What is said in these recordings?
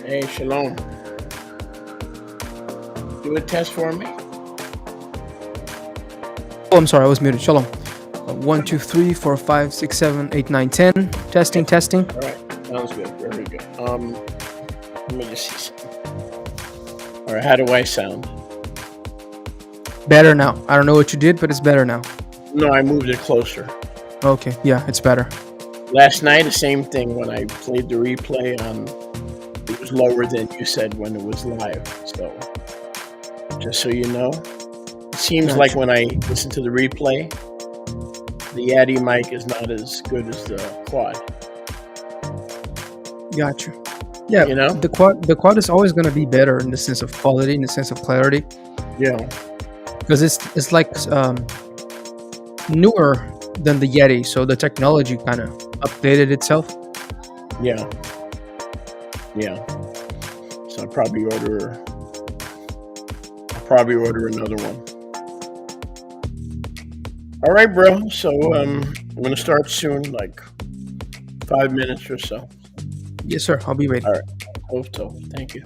Hey, Shalom. Do a test for me. Oh, I'm sorry, I was muted. Shalom. 1, 2, 3, 4, 5, 6, 7, 8, 9, 10. Testing, testing. All right, sounds good. Very good. Let me just see something. All right, how do I sound? Better now. I don't know what you did, but it's better now. No, I moved it closer. Okay, yeah, it's better. Last night, the same thing. When I played the replay, it was lower than you said when it was live. So, just so you know, it seems Gotcha. like when I listen to the replay, the YATI mic is not as good as the quad. Gotcha. Yeah, You know? the quad is always going to be better in the sense of quality, in the sense of clarity, Yeah. because it's like newer than the Yeti, so the technology kind of updated itself. Yeah. Yeah. So I'll probably order another one. All right, bro. So I'm gonna start soon, like 5 minutes or so. Yes, sir. I'll be waiting. All right. Hope so. Thank you.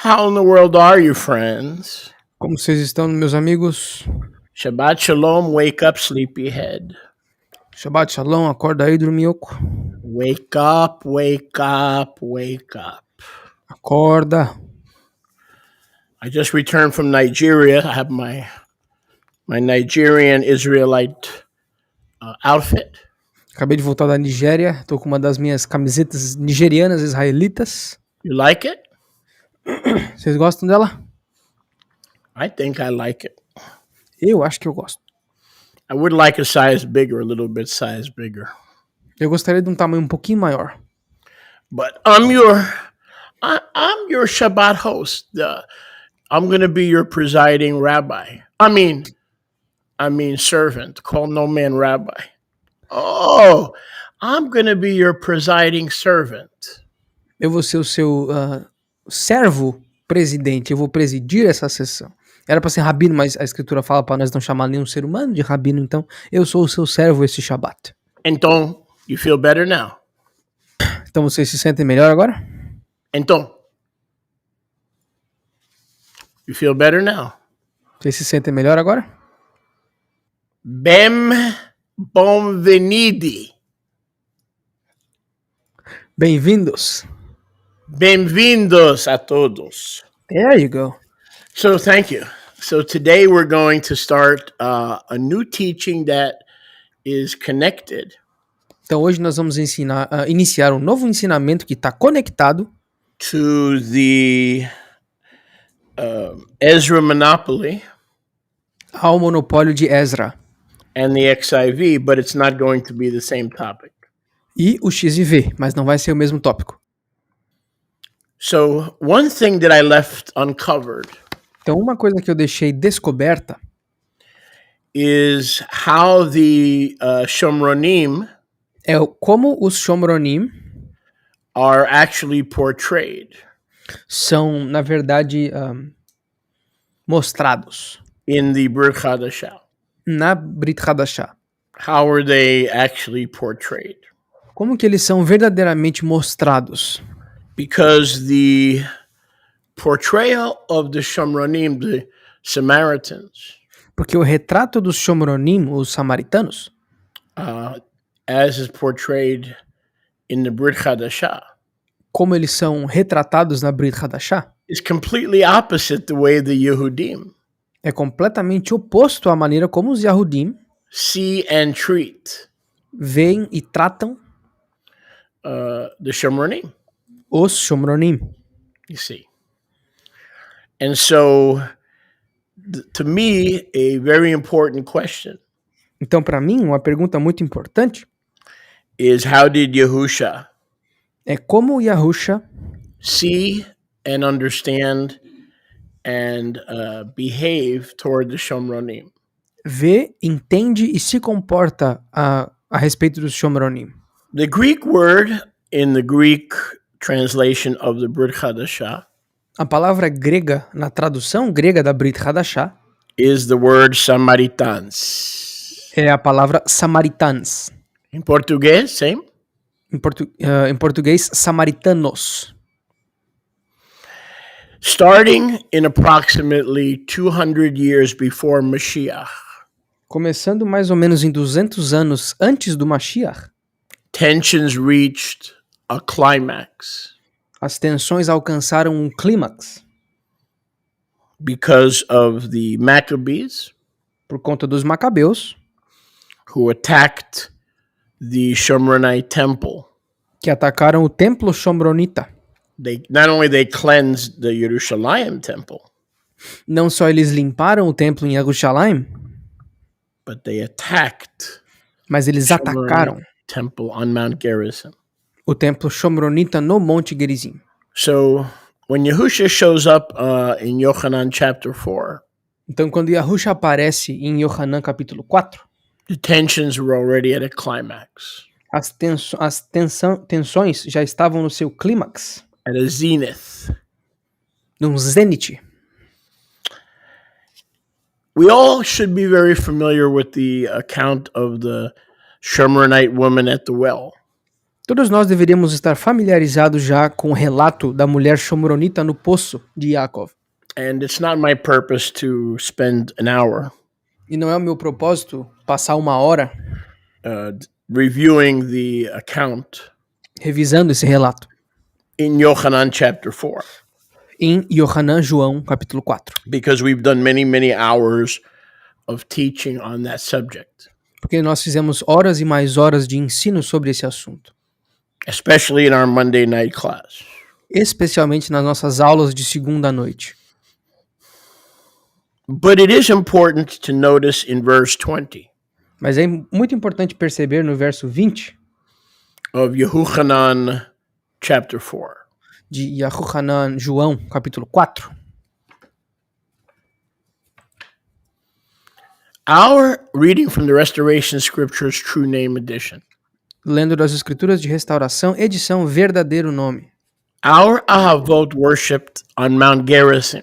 How in the world are you, friends? Como vocês estão, meus amigos? Shabbat Shalom, wake up, sleepyhead. Shabbat Shalom, acorda aí, dorminhoco. Wake up, wake up, wake up. Acorda. I just returned from Nigeria. I have my Nigerian Israelite outfit. Acabei de voltar da Nigéria, tô com uma das minhas camisetas nigerianas israelitas. You like it? Vocês gostam dela? I think I like it. Eu acho que eu gosto. I would like a size bigger, a little bit size bigger. Eu gostaria de um tamanho um pouquinho maior. But I'm your Shabbat host. I'm going to be your presiding rabbi. I mean servant. Call no man rabbi. Oh, I'm going to be your presiding servant. Eu vou ser o seu servo presidente. Eu vou presidir essa sessão. Era para ser rabino, mas a escritura fala para nós não chamar nenhum ser humano de rabino. Então, eu sou o seu servo esse Shabbat. Então, you feel better now? Então, vocês se sentem melhor agora? Então, you feel better now? Vocês se sentem melhor agora? Benvenidi. Bem-vindos. Bem-vindos a todos. There you go. So thank you. So today we're going to start a new teaching that is connected. Então hoje nós vamos iniciar um novo ensinamento que está conectado to the Ezra monopoly ao monopólio de Ezra and the XIV, but it's not going to be the same topic. E o XIV, mas não vai ser o mesmo tópico. So one thing that I left uncovered Então uma coisa que eu deixei descoberta is how the Shomronim é como os Shomronim are actually portrayed são, na verdade, mostrados in the Brit Hadashah. na Brit Hadashah. How are they actually portrayed? Como que eles são verdadeiramente mostrados? Because the portrayal of the Shomronim, the Samaritans, Porque o retrato dos Shomronim, os samaritanos, as is portrayed in the Brit Hadashah, como eles são retratados na Brit Hadashah, is completely opposite the way the Yehudim é completamente oposto à maneira como os Yahudim see and treat veem e tratam the Shomronim. os Shomronim. You see. And so, to me, a very important question Então, para mim, uma pergunta muito importante is how did Yahusha é como Yahusha see and understand and behave toward the Shomronim? vê, entende e se comporta a respeito dos Shomronim. The Greek word in the Greek translation of the Brit Hadashah A palavra grega, na tradução grega da Brit Hadashah, is the word Samaritans. é a palavra samaritans. In Português, same. Em português, samaritanos. Starting in approximately 200 years before Mashiach, Começando mais ou menos em 200 anos antes do Mashiach, tensions reached a climax as tensões alcançaram um clímax because of the Maccabees por conta dos Macabeus, who attacked the Shomronite temple. que atacaram o templo Shomronita. Not only they cleansed the Jerusalem temple, Não só eles limparam o templo em Jerusalém, but they attacked mas eles atacaram temple on Mount Gerizim. o templo Shomronita no Monte Gerizim. So when Yahusha shows up in Yochanan chapter 4, Então, quando Yahusha aparece em Yohanan capítulo 4, the tensions were already at a climax, as tensões já estavam no seu clímax, at a zenith. num zênite. We all should be very familiar with the account of the Shomronite woman at the well. Todos nós deveríamos estar familiarizados já com o relato da mulher Shomronita no poço de Yaakov. And it's not my purpose to spend an hour E não é o meu propósito passar uma hora reviewing the account revisando esse relato in Yohanan chapter 4, em Yohanan João capítulo 4. because we've done many hours of teaching on that subject, Porque nós fizemos horas e mais horas de ensino sobre esse assunto. especially in our Monday night class. Especialmente nas nossas aulas de segunda noite. But it is important to notice in verse 20 Mas é muito importante perceber no verso 20 of Yohanan chapter 4. de Yohanan João capítulo 4. Our reading from the Restoration Scriptures True Name Edition. Lendo das Escrituras de Restauração, edição Verdadeiro Nome. Our Ahavot worshipped on Mount Gerizim.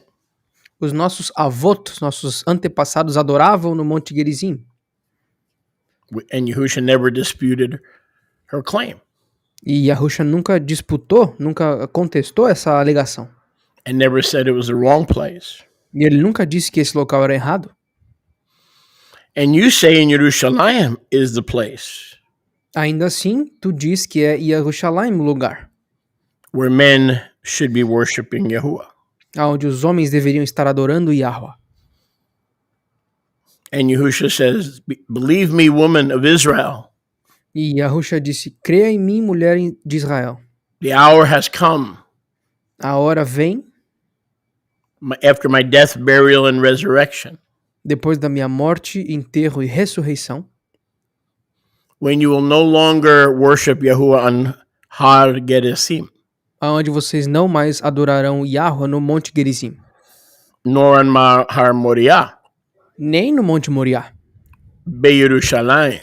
Os nossos avós, nossos antepassados adoravam no Monte Gerizim. And Yahusha never disputed her claim. E Yahusha nunca disputou, nunca contestou essa alegação. And never said it was the wrong place. E ele nunca disse que esse local era errado. And you say in Jerusalem is the place Ainda assim, tu diz que é Yerushalayim o lugar, where men should be worshiping Yahuwah. onde os homens deveriam estar adorando Yahweh. And Yahusha says, believe me, woman of Israel. E Yahusha disse, creia em mim, mulher de Israel. The hour has come A hora vem, after my death, burial, and resurrection, depois da minha morte, enterro e ressurreição, when you will no longer worship Yahuwah on Har Gerizim, aonde vocês não mais adorarão Yahweh no Monte Gerizim, nor on Har Moriah, nem no Monte Moriá, Be-Yerushalayim,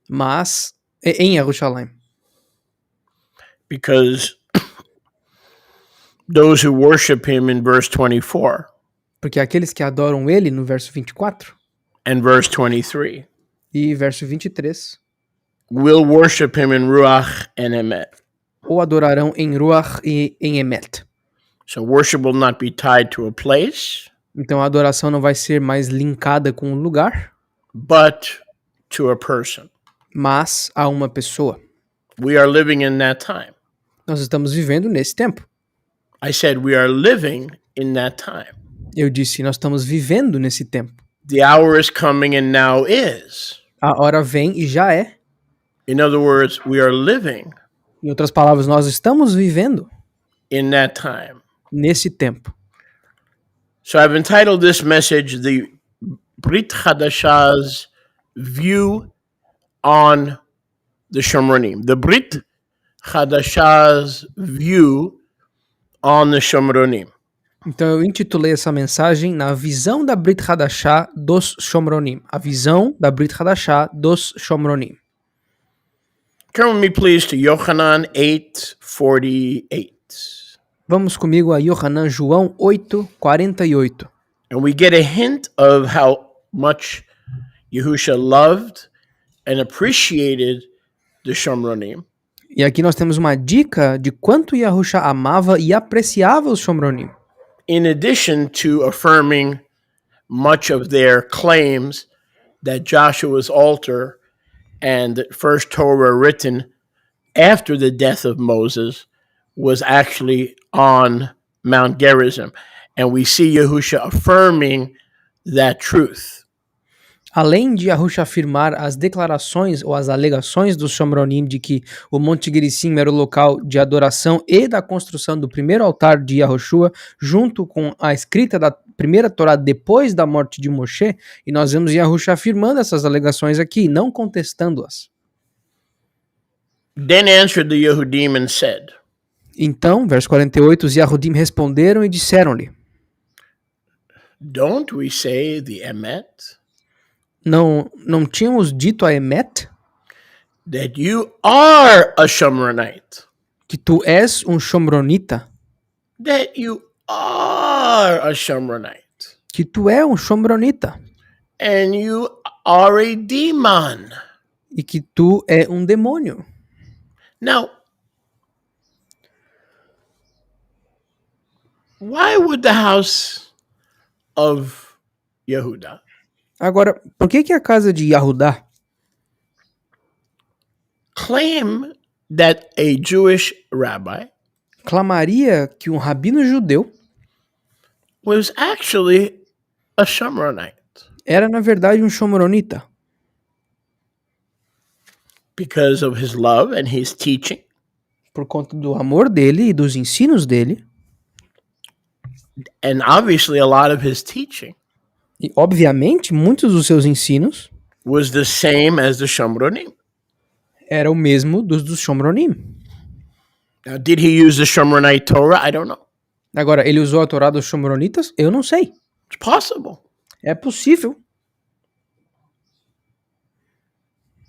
mas em Yerushalayim. because those who worship him in verse 24 Porque aqueles que adoram ele, no verso 24 and verse 23, e verso 23, will worship him in Ruach and Emet. ou adorarão em Ruach e em Emet. So worship will not be tied to a place, Então a adoração não vai ser mais linkada com um lugar, but to a person. mas a uma pessoa. We are living in that time. Nós estamos vivendo nesse tempo. I said we are living in that time. Eu disse, nós estamos vivendo nesse tempo. The hour is coming and now is. A hora vem e já é. In other words, we are living Em outras palavras, nós estamos vivendo in that time. nesse tempo. So I've entitled this message, The Brit Hadashah's View on the Shomronim. The Brit Hadashah's View on the Shomronim. Então eu intitulei essa mensagem na visão da Brit Hadashah dos Shomronim. A visão da Brit Hadashah dos Shomronim. Turn with me, please, to Yohanan 8:48. Vamos comigo a Yohanan João 8:48. And we get a hint of how much Yahusha loved and appreciated the Shomronim. E aqui nós temos uma dica de quanto Yahusha amava e apreciava os Shomronim. In addition to affirming much of their claims that Joshua's altar and the first Torah written after the death of Moses was actually on Mount Gerizim. And we see Yahusha affirming that truth. Além de Yahusha afirmar as declarações ou as alegações dos Shomronim de que o Monte Gerizim era o local de adoração e da construção do primeiro altar de Yahushua, junto com a escrita da primeira Torá depois da morte de Moshe, e nós vemos Yahusha afirmando essas alegações aqui, não contestando-as. Then answered the Yehudim and said, Então, verso 48, os Yahudim responderam e disseram-lhe, don't we say the Emet? não tínhamos dito a Emet That you are a Shomronite. que tu és um Shomronita, That you are a Shomronite. que tu é um Shomronita, And you are a demon. e que tu é um demônio. Now, why would the house of Yehuda Agora, por que a casa de Yahudá claim that a Jewish rabbi clamaria que um rabino judeu was actually a Shomronite? era, na verdade, um Shomronita? Because of his love and his teaching, Por conta do amor dele e dos ensinos dele, and obviously a lot of his teaching e obviamente muitos dos seus ensinos was the same as the Shomronim. era o mesmo dos Shomronim. Now, did he use the Shomronite Torah? I don't know. Agora, ele usou a Torá dos Shomronitas? Eu não sei. It's possible. É possível.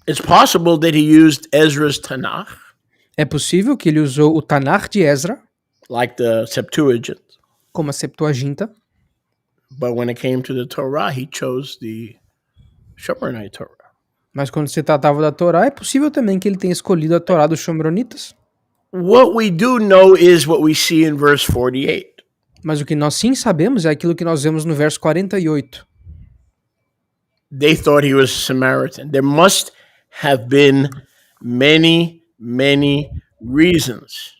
It's possible that he used Ezra's Tanakh, É possível que ele usou o Tanakh de Ezra, like the Septuagint. como a Septuaginta, But when it came to the Torah, he chose the Shomronite Torah. mas quando se tratava da Torá, é possível também que ele tenha escolhido a Torá dos Shomronitas. What we do know is what we see in verse 48. Mas o que nós sim sabemos é aquilo que nós vemos no verso 48. They thought he was a Samaritan. There must have been many, many reasons.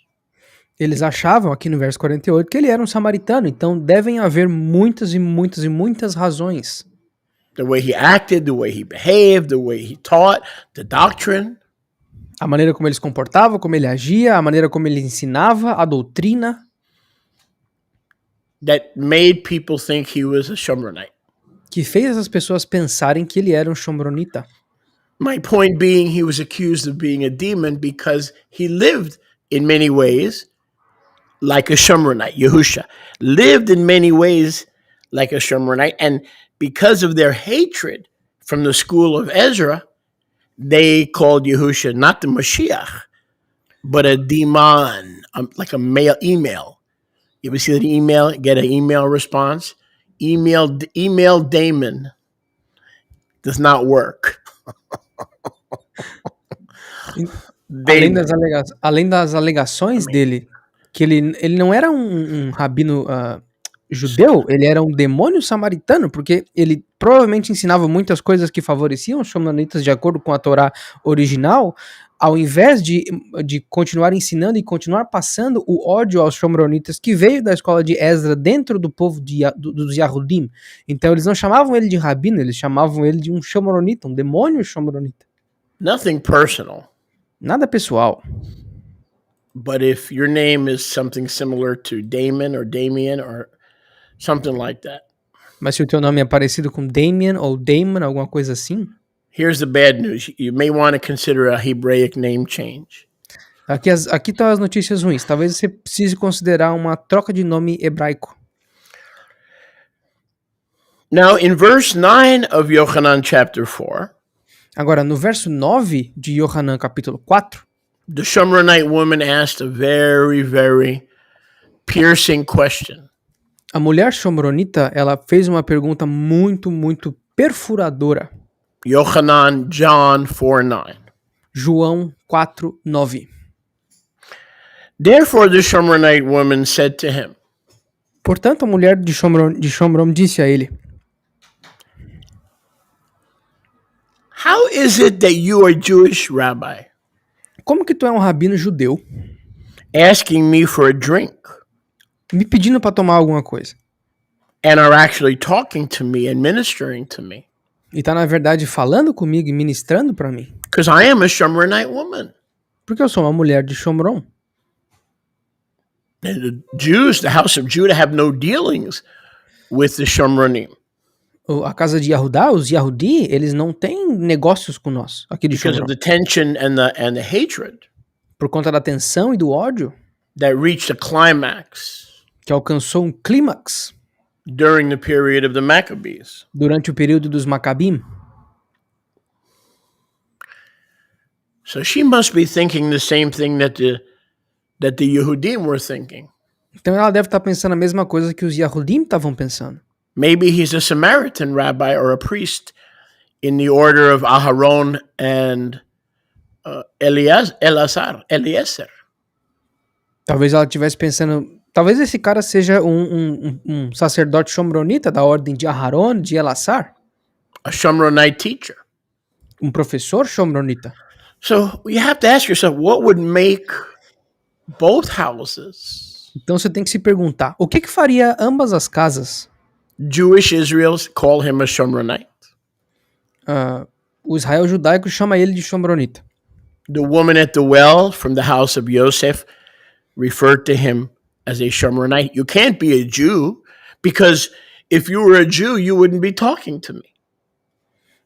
Eles achavam aqui no verso 48 que ele era um samaritano, então devem haver muitas e muitas e muitas razões. The way he acted, the way he behaved, the way he taught, the doctrine. A maneira como ele se comportava, como ele agia, a maneira como ele ensinava, a doutrina, That made people think he was a Shomronite. que fez as pessoas pensarem que ele era um Shomronita. My point being, he was accused of being a demon because he lived in many ways like a Shomronite. Yahusha lived in many ways like a Shomronite, and because of their hatred from the school of Ezra, they called Yahusha not the Mashiach, but a demon, like a mail email. You ever see that email? Get an email response? Email Damon does not work. Além das alegações dele, que ele não era um rabino judeu, ele era um demônio samaritano, porque ele provavelmente ensinava muitas coisas que favoreciam os Shomronitas de acordo com a Torá original, ao invés de continuar ensinando e continuar passando o ódio aos Shomronitas que veio da escola de Ezra dentro do povo dos Yahudim. Então eles não chamavam ele de rabino, eles chamavam ele de um Shomronita, um demônio Shomronita. Nothing personal. Nada pessoal. But if your name is something similar to Damon or Damien or something like that. Mas se o teu nome é parecido com Damien ou Damon, alguma coisa assim, here's the bad news. You may want to consider a Hebraic name change. Aqui estão as notícias ruins. Talvez você precise considerar uma troca de nome hebraico. Now, in verse 9 of Yohanan chapter 4, agora, no verso 9 de Yohanan capítulo 4, the Shomronite woman asked a very, very piercing question. A mulher Shomronita, ela fez uma pergunta muito, muito perfuradora. Yohanan, John 4:9. João 4:9. Therefore the Shomronite woman said to him, portanto, a mulher de Shomron disse a ele, how is it that you are Jewish, Rabbi? Como que tu é um rabino judeu? Asking me for a drink. Me pedindo para tomar alguma coisa. And are actually talking to me and ministering to me. E tá, na verdade, falando comigo e ministrando para mim. Because I am a Shomronite woman. Porque eu sou uma mulher de Shomron. And the Jews, the house of Judah, have no dealings with the Shomronim. A casa de Yahudá, os Yahudi, eles não têm negócios com nós, aqui de Because Shomron. of the tension and the hatred. Por conta da tensão e do ódio. That reached a climax. Que alcançou um clímax. During the period of the Maccabees. Durante o período dos Macabim. So she must be thinking the same thing that the Yehudim were thinking. Então ela deve estar pensando a mesma coisa que os Yahudim estavam pensando. Maybe he's a Samaritan rabbi or a priest in the order of Aharon and Eliezer. Talvez ela estivesse pensando, talvez esse cara seja um sacerdote shomronita da ordem de Aharon, de Elassar, A Shomronite teacher. professor shomronita. So you have to ask yourself, what would make both houses, Então você tem que se perguntar, o que faria ambas as casas, Jewish Israels, call him a Shomronite? o Israel judaico chama ele de shomronita. The woman at the well from the house of Yosef referred to him as a Shomronite. You can't be a Jew, because if you were a Jew, you wouldn't be talking to me.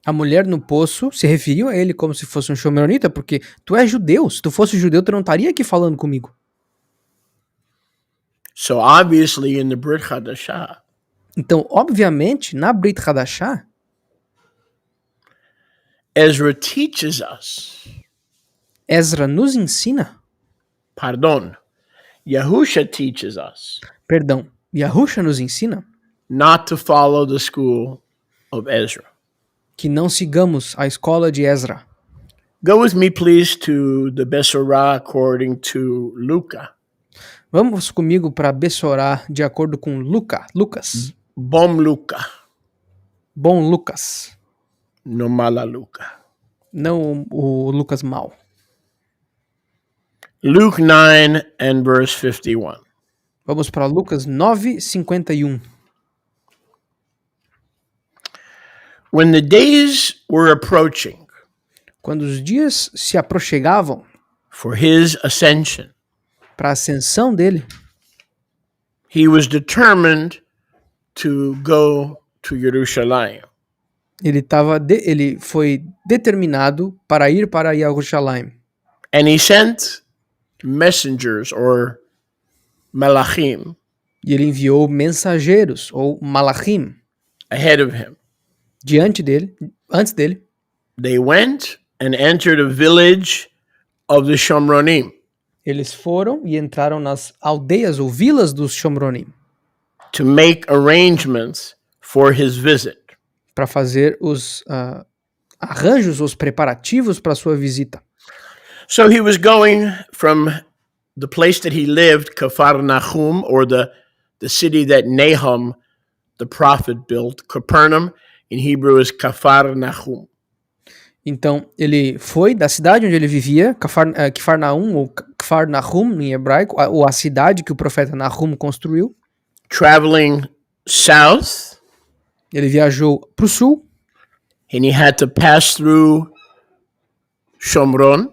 A mulher no poço se referiu a ele como se fosse um shomronita, porque tu és judeu. Se tu fosse judeu, tu não estaria aqui falando comigo. So obviously in the Brit Hadashah, Então, obviamente, na Brit Hadashah, Ezra teaches us, Ezra nos ensina, Yahusha teaches us Yahusha nos ensina not to follow the school of Ezra. que não sigamos a escola de Ezra. Go with me, please, to the Besorah according to Luca. Vamos comigo para Bessorá de acordo com Lucas. Bom Luca, Bom Lucas, no mala Luca. não o Lucas mau. Luke 9 and verse 51. Vamos para Lucas 9:51. When the days were approaching Quando os dias se aproximavam for his ascension, para a ascensão dele, he was determined to go to Jerusalem. ele foi determinado para ir para Jerusalém. And he sent messengers or malachim E ele enviou mensageiros, ou malachim, ahead of him. antes dele. They went and entered a village of the Shomronim Eles foram e entraram nas aldeias ou vilas dos Shomronim to make arrangements for his visit. para fazer os arranjos, os preparativos para sua visita. So he was going from the place that he lived, Kafar Nahum, or the city that Nahum, the prophet, built. Capernaum in Hebrew is Kafar Nahum. Então, ele foi da cidade onde ele vivia, Cafarnaum, ou Cafarnahum em hebraico, ou a cidade que o profeta Nahum construiu. Traveling south, Ele viajou para o sul, and he had to pass through Shomron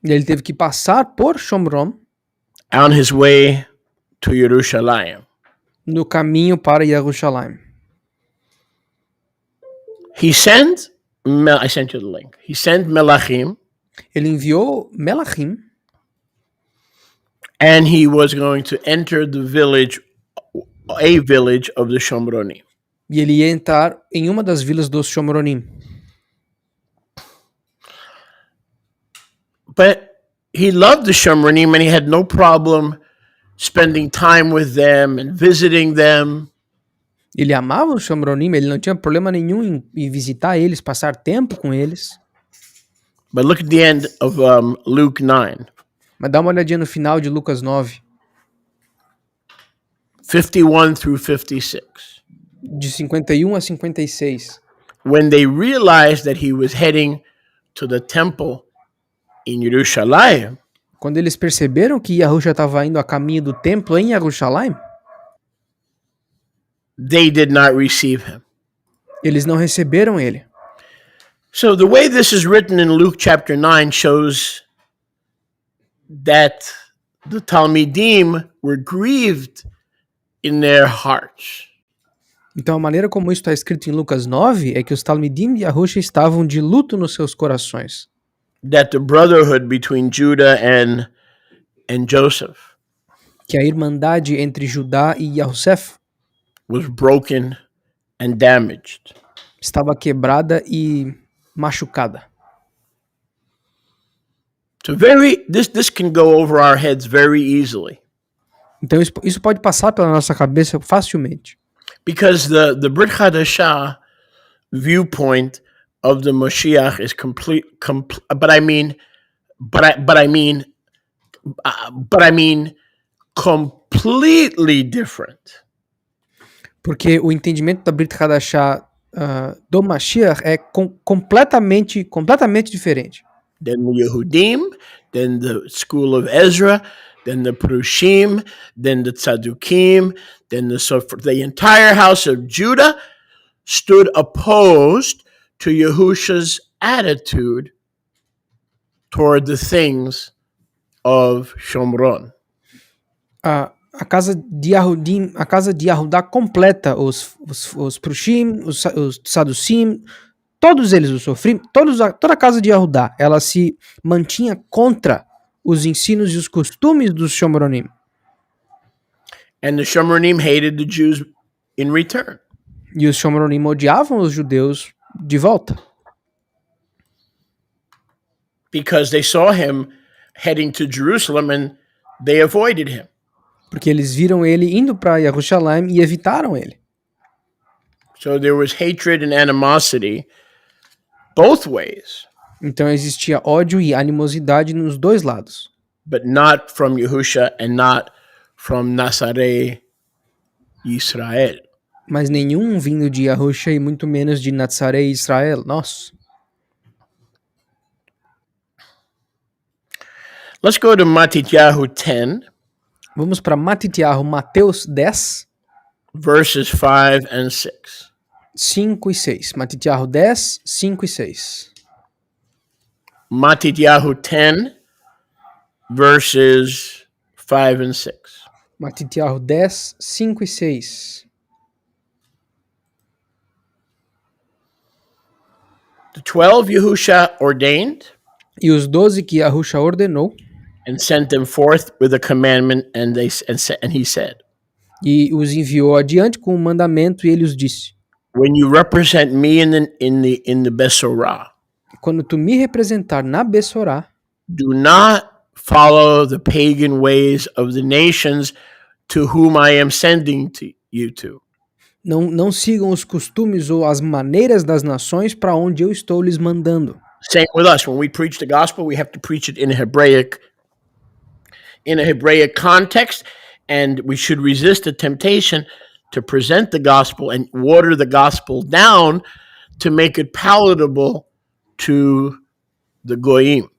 e ele teve que passar por Shomron on his way to Jerusalem. no caminho para Jerusalém. He sent, I sent you the link. He sent Melachim, Ele enviou Melachim, and he was going to enter a village of the Shomronim. e ele ia entrar em uma das vilas dos Shomronim. But he loved the Shomronim, and he had no problem spending time with them and visiting them. Ele amava os Shomronim, ele não tinha problema nenhum em visitar eles, passar tempo com eles. But look at the end of Luke 9, Mas dá uma olhadinha no final de Lucas 9, 51 through 56. de 51 a 56. When they realized that he was heading to the temple in Jerusalem, Quando eles perceberam que Yahusha estava indo a caminho do templo em Jerusalém, they did not receive him. eles não receberam ele. So the way this is written in Luke chapter 9 shows that the Talmidim were grieved in their hearts. Então a maneira como isso está escrito em Lucas 9 é que os Talmidim de Yahusha estavam de luto nos seus corações. That the brotherhood between Judah and Joseph Que a irmandade entre Judá e Yosef was broken and damaged. estava quebrada e machucada. So this can go over our heads very easily. Então isso pode passar pela nossa cabeça facilmente. Because the Brit Hadashah viewpoint of the Mashiach is complete, but I mean but I mean completely different. Porque o entendimento da Brit Hadashah do Mashiach é completamente diferente. Then the Yehudim, then the school of Ezra, then the Perushim, then the Tzadukim, then the entire house of Judah stood opposed to Yahusha's attitude toward the things of Shomron. A casa de Yahudim, a casa de Yahudá completa, os Prushim, os Saducim, todos eles, os Sofrim, toda a casa de Yahudá, ela se mantinha contra os ensinos e os costumes dos Shomronim. And the Shomronim hated the Jews in return. E os Shomronim odiavam os judeus de volta. Because they saw him heading to Jerusalem and they avoided him. Porque eles viram ele indo para Yerushalayim e evitaram ele. So there was hatred and animosity both ways. Então existia ódio e animosidade nos dois lados. But not from Yahusha and not from Nazaré, Israel. Mas nenhum vindo de Yahusha e muito menos de Nazaré e Israel. Nossa. Let's go to Matityahu 10. Vamos para Matityahu, Mateus 10. Verses 5 and 6. 5 e 6. Matityahu 10, 5 e 6. Matityahu 10, verses 5 and 6. Matityahu 10, 5 e 6. The 12 Yahusha ordained. E os 12 que Yahusha ordenou. And sent them forth with a commandment, and he said. E os enviou adiante com um mandamento, e ele os disse: When you represent me in the Besorah, quando tu me representar na Besorá, do not follow the pagan ways of the nations to whom I am sending you to. Não sigam os costumes ou as maneiras das nações para onde eu estou lhes mandando. Same with us. When we preach the gospel, we have to preach it in a Hebraic context, and we should resist the temptation to present the gospel and water the gospel down to make it palatable to the goyim.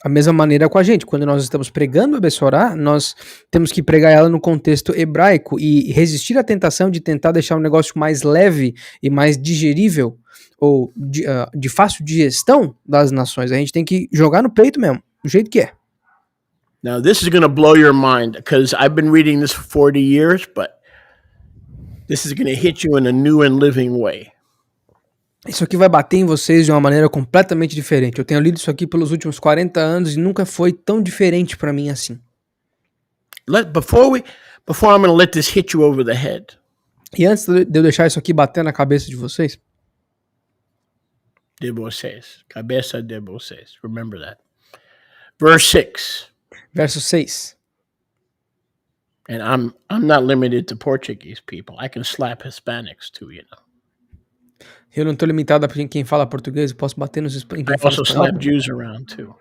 A mesma maneira com a gente, quando nós estamos pregando a Besorá, nós temos que pregar ela no contexto hebraico e resistir à tentação de tentar deixar um negócio mais leve e mais digerível ou de fácil digestão das nações. A gente tem que jogar no peito mesmo, do jeito que é. Now, this is going to blow your mind because I've been reading this for 40 years, but this is going to hit you in a new and living way. Isso aqui vai bater em vocês de uma maneira completamente diferente. Eu tenho lido isso aqui pelos últimos 40 anos e nunca foi tão diferente para mim assim. Before I'm going to let this hit you over the head. E antes de eu deixar isso aqui bater na cabeça de vocês. De vocês. Cabeça de vocês. Remember that. Verse 6. Verso 6. And I'm not limited to Portuguese people. I can slap Hispanics too, you know. Eu não estou limitado a quem fala português, eu posso bater nos em quem I fala also espanhol. slap Jews around too.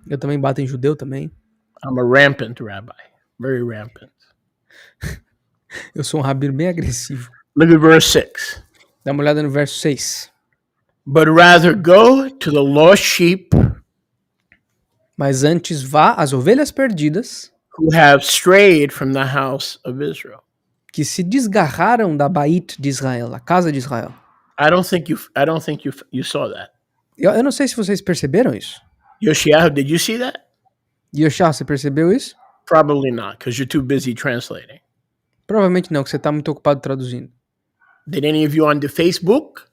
Eu também bato em judeu também. I'm a rampant rabbi. Very rampant. Eu sou um rabino bem agressivo. Look at verse 6. Dá uma olhada no verso 6. But rather go to the lost sheep Mas antes vá às ovelhas perdidas who have strayed from the house of Israel. que se desgarraram da Bait de Israel, a casa de Israel. I don't think you saw that. Eu não sei se vocês perceberam isso. Yoshiyahu, did you see that? Yoshá, você percebeu isso? Probably not, because you're too busy translating. Provavelmente não, que você está muito ocupado traduzindo. Did any of you on the Facebook?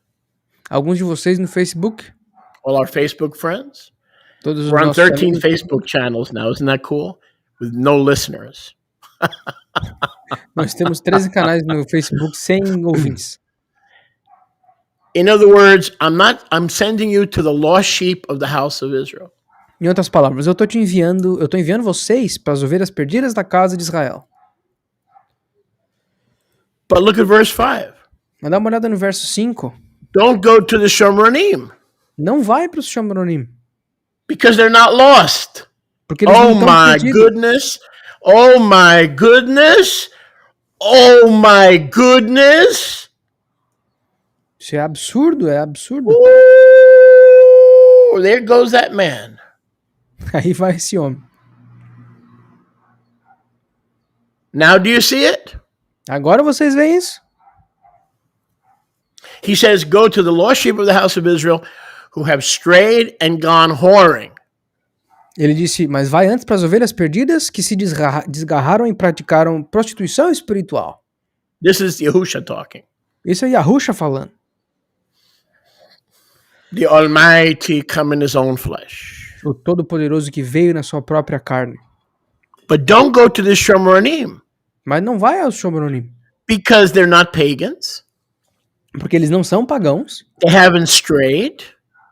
Alguns de vocês no Facebook? All our Facebook friends? Todos os We're on nossos 13 amigos. Facebook channels now. Isn't that cool? With no listeners. Nós temos 13 canais no Facebook sem ouvintes. In other words, I'm sending you to the lost sheep of the house of Israel. Em outras palavras, eu estou enviando vocês para as ovelhas perdidas da casa de Israel. But look at verse 5. Mas dá uma olhada no verso 5. Don't go to the Shomronim. Não vai para os Shomronim. Because they're not lost. Porque eles não Oh estão my perdidos. goodness. Oh my goodness. Oh my goodness. Isso é absurdo, é absurdo. Ooh, there goes that man. Aí vai esse homem. Now do you see it? Agora vocês veem isso? He says, go to the lost sheep of the house of Israel who have strayed and gone whoring. Ele disse, mas vai antes para as ovelhas perdidas que se desgarraram e praticaram prostituição espiritual. This is Yahusha talking. Isso é Yahusha falando. The Almighty come in his own flesh. O Todo-Poderoso que veio na sua própria carne. But don't go to the Shomronim. Mas não vai aos Shomronim. Because they're not pagans. Porque eles não são pagãos. They haven't strayed.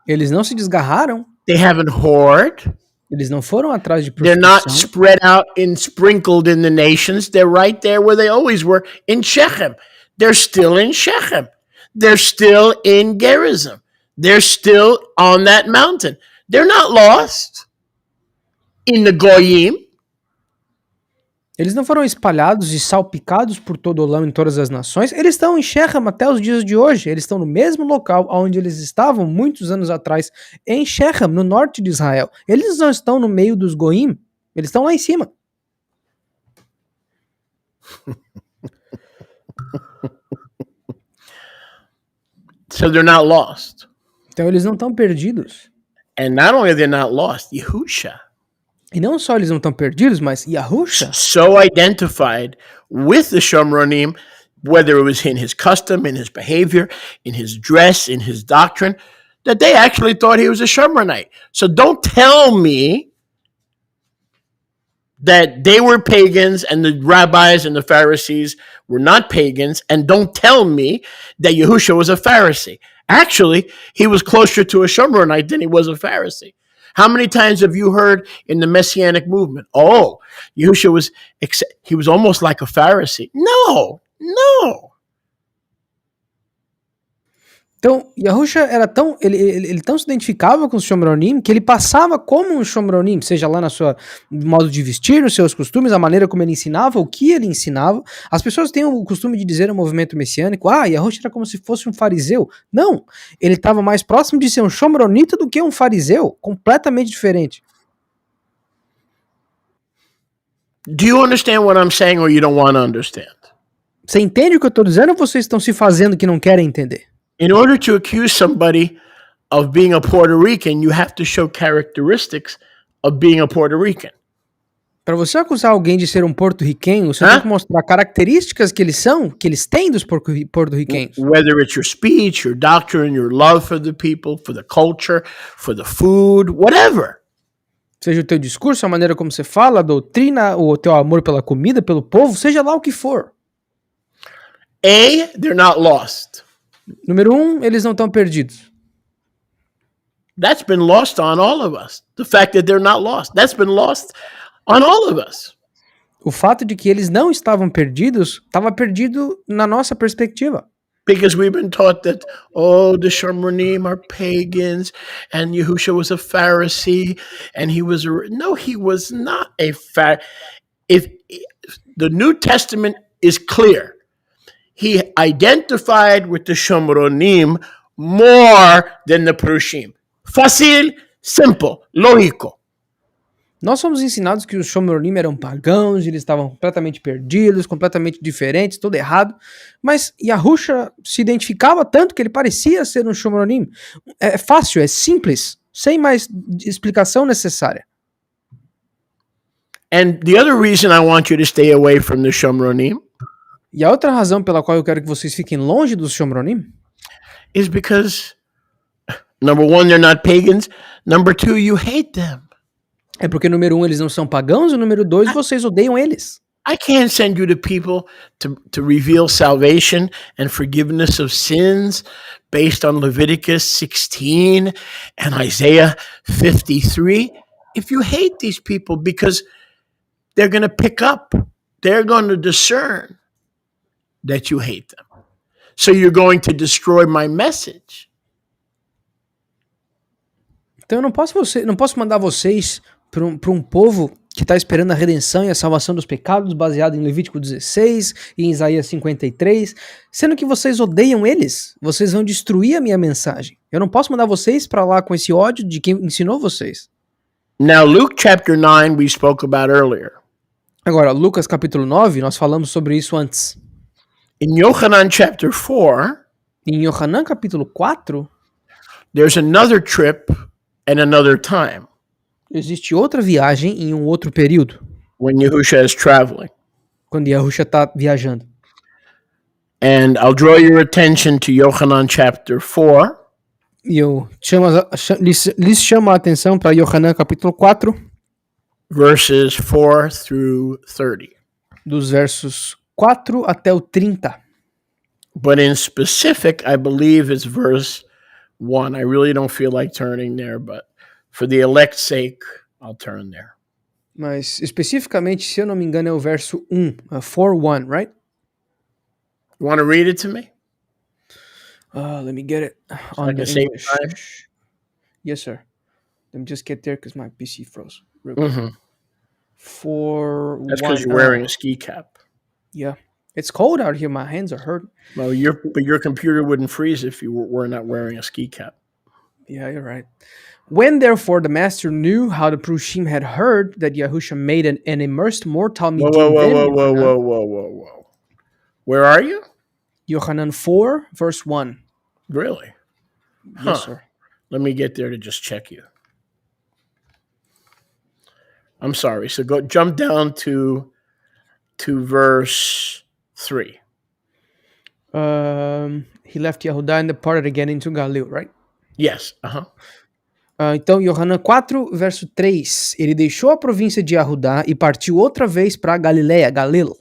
Eles não se desgarraram. They haven't whored. Eles não foram atrás de They're not prostituição. spread out and sprinkled in the nations. They're right there where they always were, in Shechem. They're still in Shechem. They're still in Gerizim. They're still on that mountain. They're not lost in the Goyim. Eles não foram espalhados e salpicados por todo o lama em todas as nações. Eles estão em Shechem até os dias de hoje. Eles estão no mesmo local onde eles estavam muitos anos atrás, em Shechem, no norte de Israel. Eles não estão no meio dos Goim. Eles estão lá em cima. So they're not lost. Então eles não estão perdidos. And not only they're not lost, Yahusha, E não só eles não estão perdidos, mas Yahusha, so identified with the Shomronim, whether it was in his custom, in his behavior, in his dress, in his doctrine, that they actually thought he was a Shomronite. So don't tell me that they were pagans and the rabbis and the Pharisees were not pagans, and don't tell me that Yahusha was a Pharisee. Actually, he was closer to a Shomronite than he was a Pharisee. How many times have you heard in the Messianic movement, oh, Yahusha he was almost like a Pharisee? No. Então, Yahusha era tão, ele tão se identificava com os Shomronim que ele passava como um Shomronim, seja lá na sua modo de vestir, nos seus costumes, a maneira como ele ensinava, o que ele ensinava. As pessoas têm o costume de dizer no movimento messiânico, Yahusha era como se fosse um fariseu. Não, ele estava mais próximo de ser um Shomronita do que um fariseu, completamente diferente. Do you understand what I'm saying or you don't want to understand? Você entende o que eu estou dizendo ou vocês estão se fazendo que não querem entender? In order to accuse somebody of being a Puerto Rican, you have to show characteristics of being a Puerto Rican. Para você acusar alguém de ser um porto-riquenho, você tem que mostrar características que eles têm dos porto-riquenhos. Whether it's your speech, your doctrine, your love for the people, for the culture, for the food, whatever. Seja o teu discurso, a maneira como você fala, a doutrina, o teu amor pela comida, pelo povo, seja lá o que for. They're not lost. Número 1, eles não estão perdidos. That's been lost on all of us. The fact that they're not lost. That's been lost on all of us. O fato de que eles não estavam perdidos, estava perdido na nossa perspectiva. Because we've been taught that, the Shomronim are pagans, and Yahusha was a Pharisee, and he was no, he was not a Pharisee. If the New Testament is clear, he identified with the Shomronim more than the Prushim. Fácil, simple, lógico. Nós somos ensinados que os Shomronim eram pagãos, eles estavam completamente perdidos, completamente diferentes, tudo errado. Mas Yahusha se identificava tanto que ele parecia ser um Shomronim. É fácil, é simples, sem mais explicação necessária. And the other reason I want you to stay away from the Shomronim E a outra razão pela qual eu quero que vocês fiquem longe dos Shomronim is because, number one, they're not pagans. Number two, you hate them. é porque, número 1, eles não são pagãos, e número 2, vocês odeiam eles. I can't send you to people to reveal salvation and forgiveness of sins based on Leviticus 16 and Isaiah 53 if you hate these people, because they're going to pick up, they're going to discern that you hate them. So you're going to destroy my message. Então eu não posso mandar vocês para um povo que está esperando a redenção e a salvação dos pecados, baseado em Levítico 16 e em Isaías 53, sendo que vocês odeiam eles. Vocês vão destruir a minha mensagem. Eu não posso mandar vocês para lá com esse ódio de quem ensinou vocês. Now, Luke chapter 9 we spoke about earlier. Agora, Lucas capítulo 9, nós falamos sobre isso antes. In Yohanan chapter 4, Em Yohanan capítulo 4, there's another trip and another time existe outra viagem em um outro período, when Yahusha is traveling. quando Yahusha está viajando. And I'll draw your attention to Yohanan chapter 4, E eu lhes chamo a atenção para Yohanan capítulo 4, verses 4 through 30. dos versos 4 até o 30. But in specific, I believe it's verse 1. I really don't feel like turning there, but for the elect's sake, I'll turn there. Mas especificamente, se eu não me engano, é o verso 1, 4:1, right? You want to read it to me? Let me get it So I on can the save English. time? Yes, sir. Let me just get there because my PC froze. Real quick. Mm-hmm. 4:1. That's because you're wearing a ski cap. Yeah. It's cold out here. My hands are hurting. Well, your computer wouldn't freeze if you were not wearing a ski cap. Yeah, you're right. When therefore the master knew how the Prushim had heard that Yahusha made an immersed mortal Whoa, meeting whoa. Where are you? Yohanan 4, verse 1. Really? Yes, sir. Let me get there to just check you. I'm sorry. So jump down to verse 3. He left Yehuda and departed again into Galilee, right? Yes. Então, Yohanan 4, verso 3. Ele deixou a província de Yahudá e partiu outra vez para Galileia, Galil.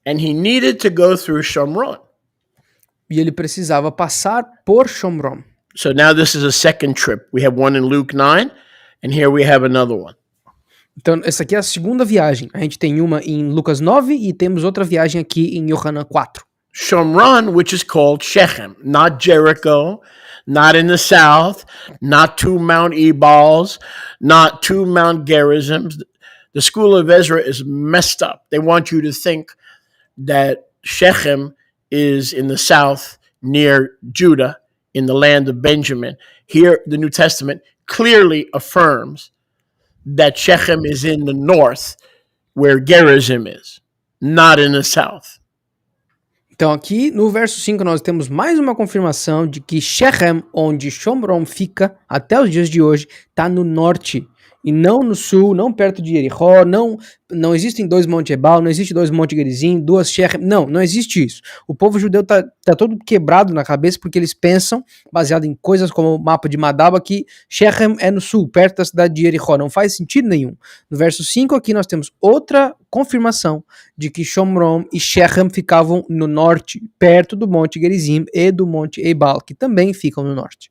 And he needed to go through Shomron. E ele precisava passar por Shomron. So now this is a second trip. We have one in Luke 9, and here we have another one. Então, essa aqui é a segunda viagem. A gente tem uma em Lucas 9 e temos outra viagem aqui em Yohanan 4. Shomron, which is called Shechem, not Jericho, not in the south, not to Mount Ebals, not to Mount Gerizim. The school of Ezra is messed up. They want you to think that Shechem is in the south near Judah, in the land of Benjamin. Here, the New Testament clearly affirms that Shechem is in the north, where Gerizim is, not in the south. Então aqui no verso 5 nós temos mais uma confirmação de que Shechem, onde Shomron fica até os dias de hoje, está no norte e não no sul, não perto de Jericó, não existem dois Monte Ebal, não existe dois Monte Gerizim, duas Shechem, não existe isso. O povo judeu tá todo quebrado na cabeça porque eles pensam, baseado em coisas como o mapa de Madaba, que Shechem é no sul, perto da cidade de Jericó, não faz sentido nenhum. No verso 5 aqui nós temos outra confirmação de que Shomron e Shechem ficavam no norte, perto do Monte Gerizim e do Monte Ebal, que também ficam no norte.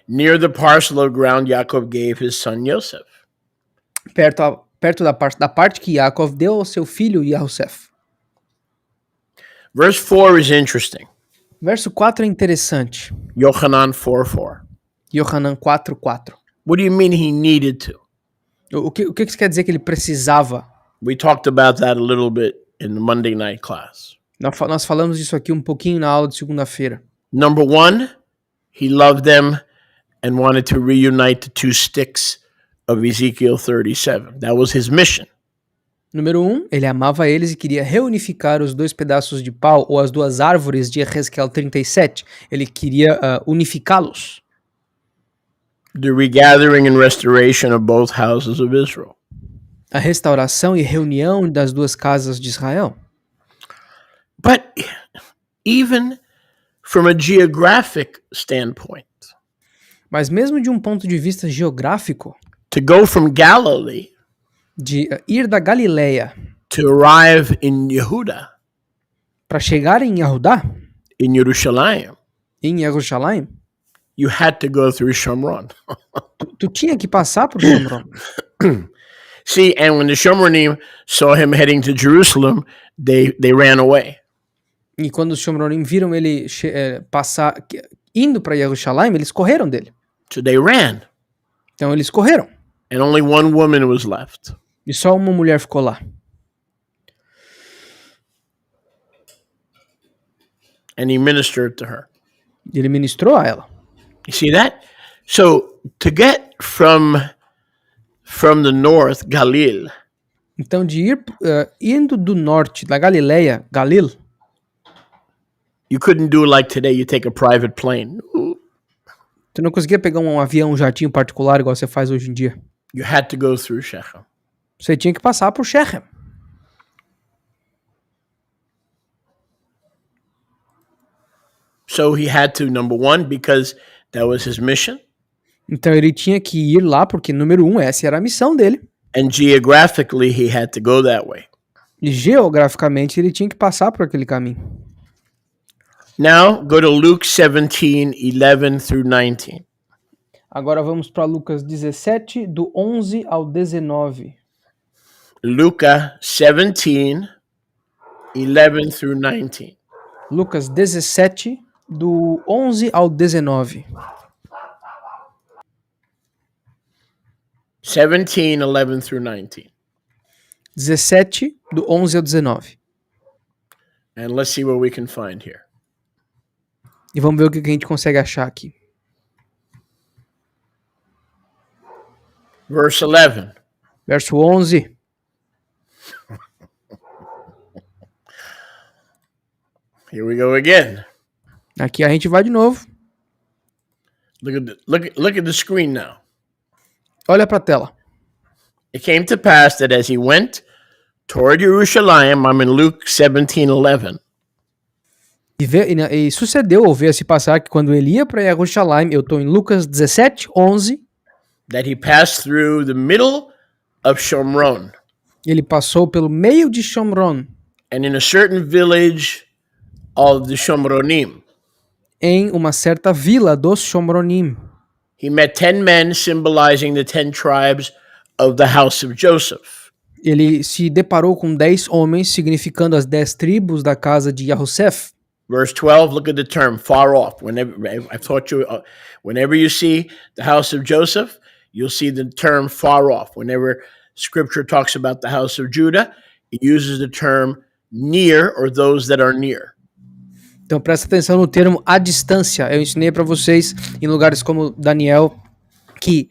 Near the parcel of ground Yaakov gave his son Yosef. Perto da parte que Yaakov deu ao seu filho Yahusef. Verse 4 is interesting. Verso 4 é interessante. Yohanan 4:4. Yohanan 4:4. What do you mean he needed to? O que isso quer dizer que ele precisava? We talked about that a little bit in the Monday night class. Nós falamos disso aqui um pouquinho na aula de segunda-feira. Number 1, he loved them and wanted to reunite the two sticks of Ezekiel 37. That was his mission. Número 1, ele amava eles e queria reunificar os dois pedaços de pau ou as duas árvores de Ezequiel 37. Ele queria unificá-los. The regathering and restoration of both houses of Israel. A restauração e reunião das duas casas de Israel. But even from a geographic standpoint, mas mesmo de um ponto de vista geográfico, to go from Galilee, de ir da Galileia, to arrive in Yehuda, para chegar em Yahudá, in Jerusalem, you had to go through Shomron. tu tinha que passar por Shomron. See, and when the Shomronim saw him heading to Jerusalem, they ran away. E quando os Shomronim viram ele indo para Jerusalém, eles correram dele. So they ran, Então eles correram. and only one woman was left. E só uma mulher ficou lá. And he ministered to her. E ele ministrou a ela. You see that? So to get from the north, Galil, Então de ir indo do norte da Galileia, Galil, you couldn't do like today. You take a private plane. tu não conseguia pegar um avião, um jatinho particular igual você faz hoje em dia. You had to go through Shechem. Você tinha que passar por Shechem. So he had to, number one, because that was his mission. Então ele tinha que ir lá porque, número 1, essa era a missão dele. And geographically, he had to go that way. E geograficamente ele tinha que passar por aquele caminho. Now, go to Luke 17:11 through 19. Agora vamos para Lucas 17, do 11 ao 19. Luca 17:11 through 19. Lucas 17, do 11 ao 19. 17:11 through 19. 17, do 11 ao 19. And let's see what we can find here. E vamos ver o que a gente consegue achar aqui. Verse 11. Verso 11. Here we go again. Aqui a gente vai de novo. Look at the screen now. Olha para a tela. It came to pass that as he went toward Jerusalem, I'm in Luke 17:11. E sucedeu ou veio a se passar que quando ele ia para Jerusalém, eu estou em Lucas 17, 11, That he passed through the middle of Shomron, ele passou pelo meio de Shomron, and in a certain village of the Shomronim, em uma certa vila dos Shomronim. he met 10 men symbolizing the 10 tribes of the house of Joseph. Ele se deparou com 10 homens, significando as 10 tribos da casa de Yahusef. Verse 12, look at the term far off. I've taught you, whenever you see the house of Joseph, you'll see the term far off. Whenever scripture talks about the house of Judah, it uses the term near or those that are near. Então presta atenção no termo à distância. Eu ensinei para vocês em lugares como Daniel que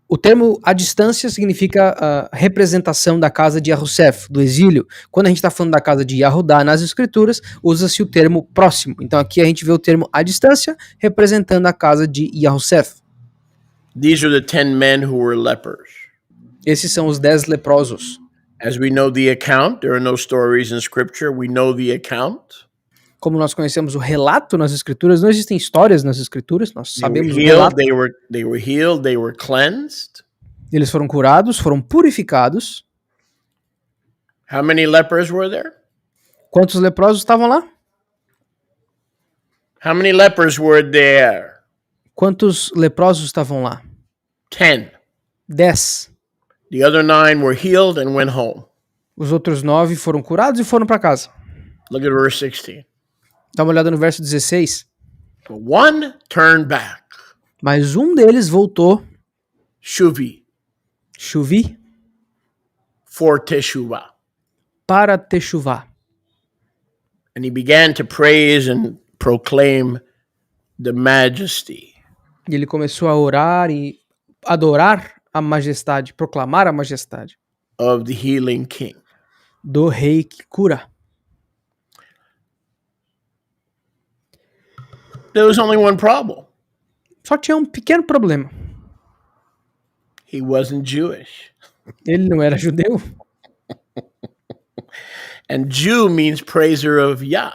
o termo à distância significa a representação da casa de Yahusef, do exílio. Quando a gente está falando da casa de Yahudá nas escrituras, usa-se o termo próximo. Então aqui a gente vê o termo à distância representando a casa de Yahusef. These are the 10 men who were lepers. Esses são os 10 leprosos. As we know the account, there are no stories in scripture. We know the account. Como nós conhecemos o relato nas escrituras, não existem histórias nas escrituras, nós sabemos o They were relato. healed, they were healed, they were cleansed. Eles foram curados, foram purificados. How many lepers were there? Quantos leprosos estavam lá? How many lepers were there? Quantos leprosos estavam lá? 10. 10. The other 9 were healed and went home. Os outros 9 foram curados e foram para casa. Look at verse 16. Dá uma olhada no verso 16. But one turned back. Mas um deles voltou, Shuvi, Shuvi, for Teshuvah. para Techuvá. And he began to praise and proclaim the majesty E ele começou a orar e adorar a majestade, proclamar a majestade of the healing king. do rei que cura. There was only one problem. Só tinha um pequeno problema. He wasn't Jewish. Ele não era judeu. And Jew means praiser of Yah.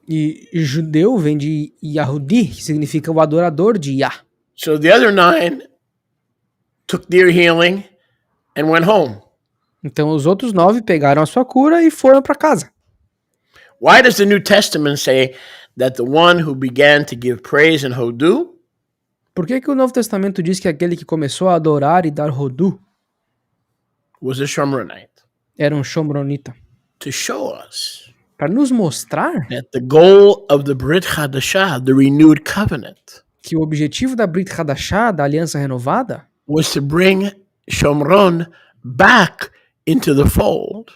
E judeu vem de Yahudi, que significa o adorador de Yah. So the other 9 took their healing and went home. Então os outros 9 pegaram a sua cura e foram para casa. Why does the New Testament say that the one who began to give praise and hodu Por que o Novo Testamento diz que aquele que começou a adorar e dar rodu was a Shomronite? era um Shomronita? To show us para nos mostrar that the goal of the Brit Hadashah, the renewed covenant, que o objetivo da Brit Hadashah, da aliança renovada, was to bring Shomron back into the fold,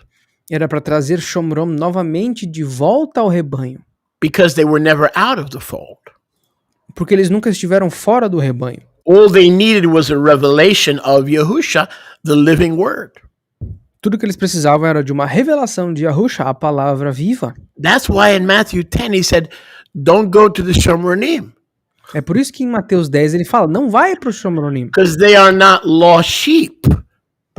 era para trazer Shomron novamente de volta ao rebanho, because they were never out of the fold. porque eles nunca estiveram fora do rebanho. All they needed was a revelation of Yahusha, the living word. Tudo que eles precisavam era de uma revelação de Yahusha, a palavra viva. That's why in Matthew 10 he said, don't go to the Shomronim, É por isso que em Mateus 10 ele fala, não vai para o Shomronim, because they are not lost sheep.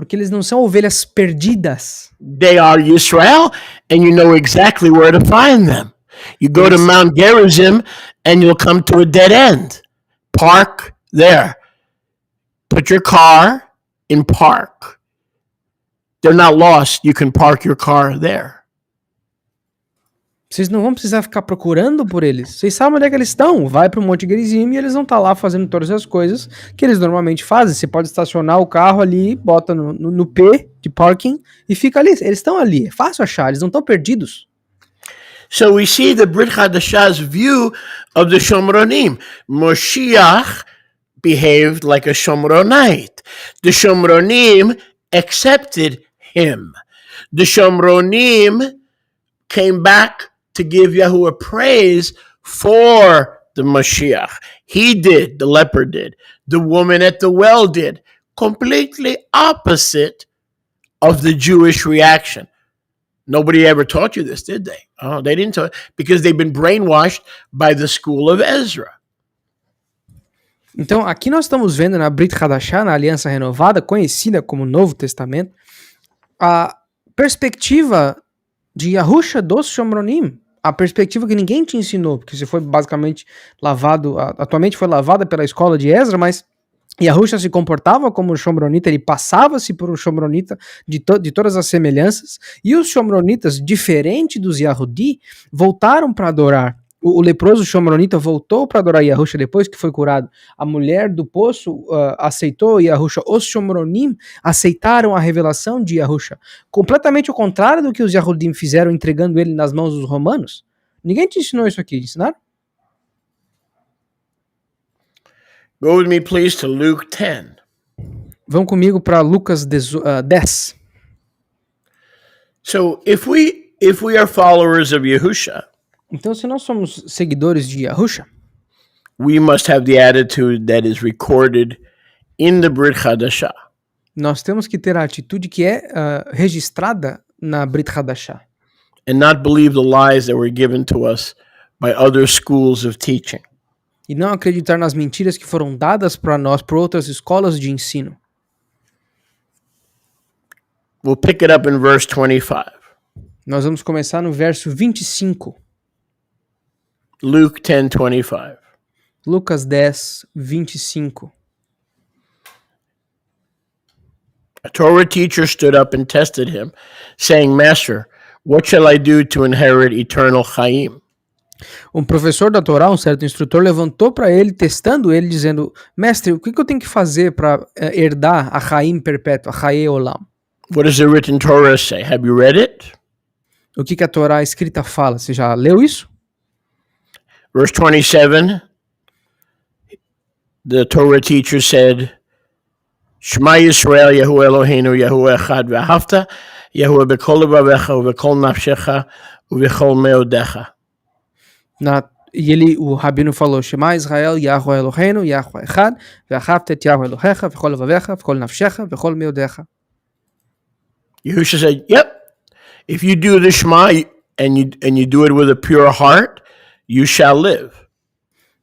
porque eles não são ovelhas perdidas. They are Israel, and you know exactly where to find them. You go to Mount Gerizim, and you'll come to a dead end. Park there. Put your car in park. They're not lost. You can park your car there. Vocês não vão precisar ficar procurando por eles. Vocês sabem onde é que eles estão. Vai para o Monte Gerizim e eles vão estar lá fazendo todas as coisas que eles normalmente fazem. Você pode estacionar o carro ali, bota no P de parking e fica ali. Eles estão ali. É fácil achar. Eles não estão perdidos. So we see the Brit Hadashah's view of the Shomronim. Moshiach behaved like a Shomronite. The Shomronim accepted him. The Shomronim came back to give Yahuwah praise for the Mashiach. He did, the leper did, the woman at the well did, completely opposite of the Jewish reaction. Nobody ever taught you this, did they? Oh, they didn't taught, because they've been brainwashed by the school of Ezra. Então, aqui nós estamos vendo na Brit Hadashah, na Aliança Renovada, conhecida como Novo Testamento, a perspectiva de Yahusha dos Shomronim, a perspectiva que ninguém te ensinou, porque você foi basicamente lavado, atualmente foi lavada pela escola de Ezra, mas Yahusha se comportava como um Shomronita, ele passava-se por um Shomronita de todas as semelhanças, e os Shomronitas, diferente dos Yahudi, voltaram para adorar. O leproso Shomronita voltou para adorar Yahusha depois que foi curado. A mulher do poço aceitou Yahusha. Os Shomronim aceitaram a revelação de Yahusha. Completamente o contrário do que os Yahudim fizeram entregando ele nas mãos dos romanos. Ninguém te ensinou isso aqui, ensinaram? Go with me, please, to Luke 10. Vão comigo para Lucas 10. So if we are followers of Yahusha, então, se nós somos seguidores de Yahusha, we must have the attitude that is recorded in the Brit Hadashah. Nós temos que ter a atitude que é registrada na Brit Hadashah. And not believe the lies that were given to us by other schools of teaching. E não acreditar nas mentiras que foram dadas para nós por outras escolas de ensino. We'll pick it up in verse 25. Nós vamos começar no verso 25. Luke 10:25. Lucas 10, 25. A Torah teacher stood up and tested him, saying, Master, what shall I do to inherit eternal Chaim? Um professor da Torá, um certo instrutor, levantou para ele, testando ele, dizendo, Mestre, o que eu tenho que fazer para herdar a Chaim perpétua, a Chaye Olam? What does the written Torah say? Have you read it? O que a Torá escrita fala? Você já leu isso? Verse 27, the Torah teacher said, Shema Yisrael, Yahuwah Eloheinu, Yahuwah Echad V'ahavta, Yahuwah b'kol levavecha, u'b'kol nafshecha, u'b'kol meodecha. E o rabino falou, Shema Israel, Yahuwah Eloheinu, Yahuwah Echad, V'ahavta et Yahuwah Elohecha, b'kol levavecha, b'kol nafshecha, b'kol meodecha. Yahusha said, yep, if you do the Shema and you do it with a pure heart, you shall live.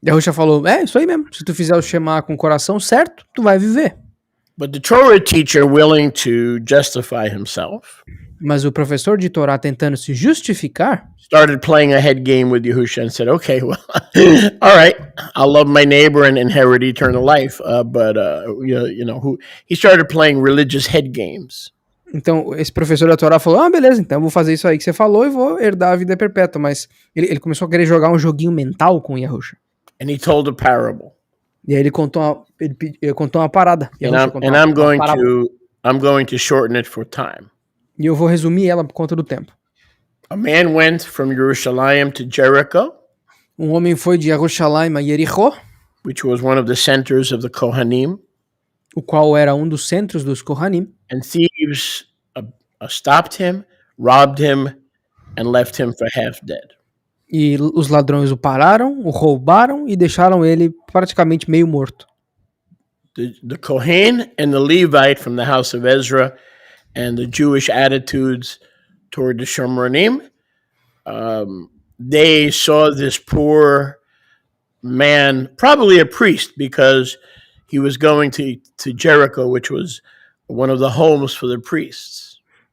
Yahusha falou, isso aí mesmo. Se tu fizer o Shema com o coração certo, tu vai viver. But the Torah teacher, willing to justify himself, mas o professor de Torá tentando se justificar, started playing a head game with Yahusha and said, okay, well, all right, I'll love my neighbor and inherit eternal life. He started playing religious head games. Então, esse professor da Torá falou, beleza, então eu vou fazer isso aí que você falou e vou herdar a vida perpétua. Mas ele começou a querer jogar um joguinho mental com Yahusha. And he told a parable. E aí ele contou uma parada. I'm going to shorten it for time. E eu vou resumir ela por conta do tempo. A man went from Jerusalem to Jericho, homem foi de Jerusalém a Jericó, which was one of the centers of the Kohanim, o qual era um dos centros dos Kohanim, and thieves stopped him, robbed him, and left him for half dead. e os ladrões o pararam, o roubaram e deixaram ele praticamente meio morto. The Kohen and the Levite from the house of Ezra and the Jewish attitudes toward the Shomronim, they saw this poor man, probably a priest, because he was going to Jericho, which was one of the homes for the priests.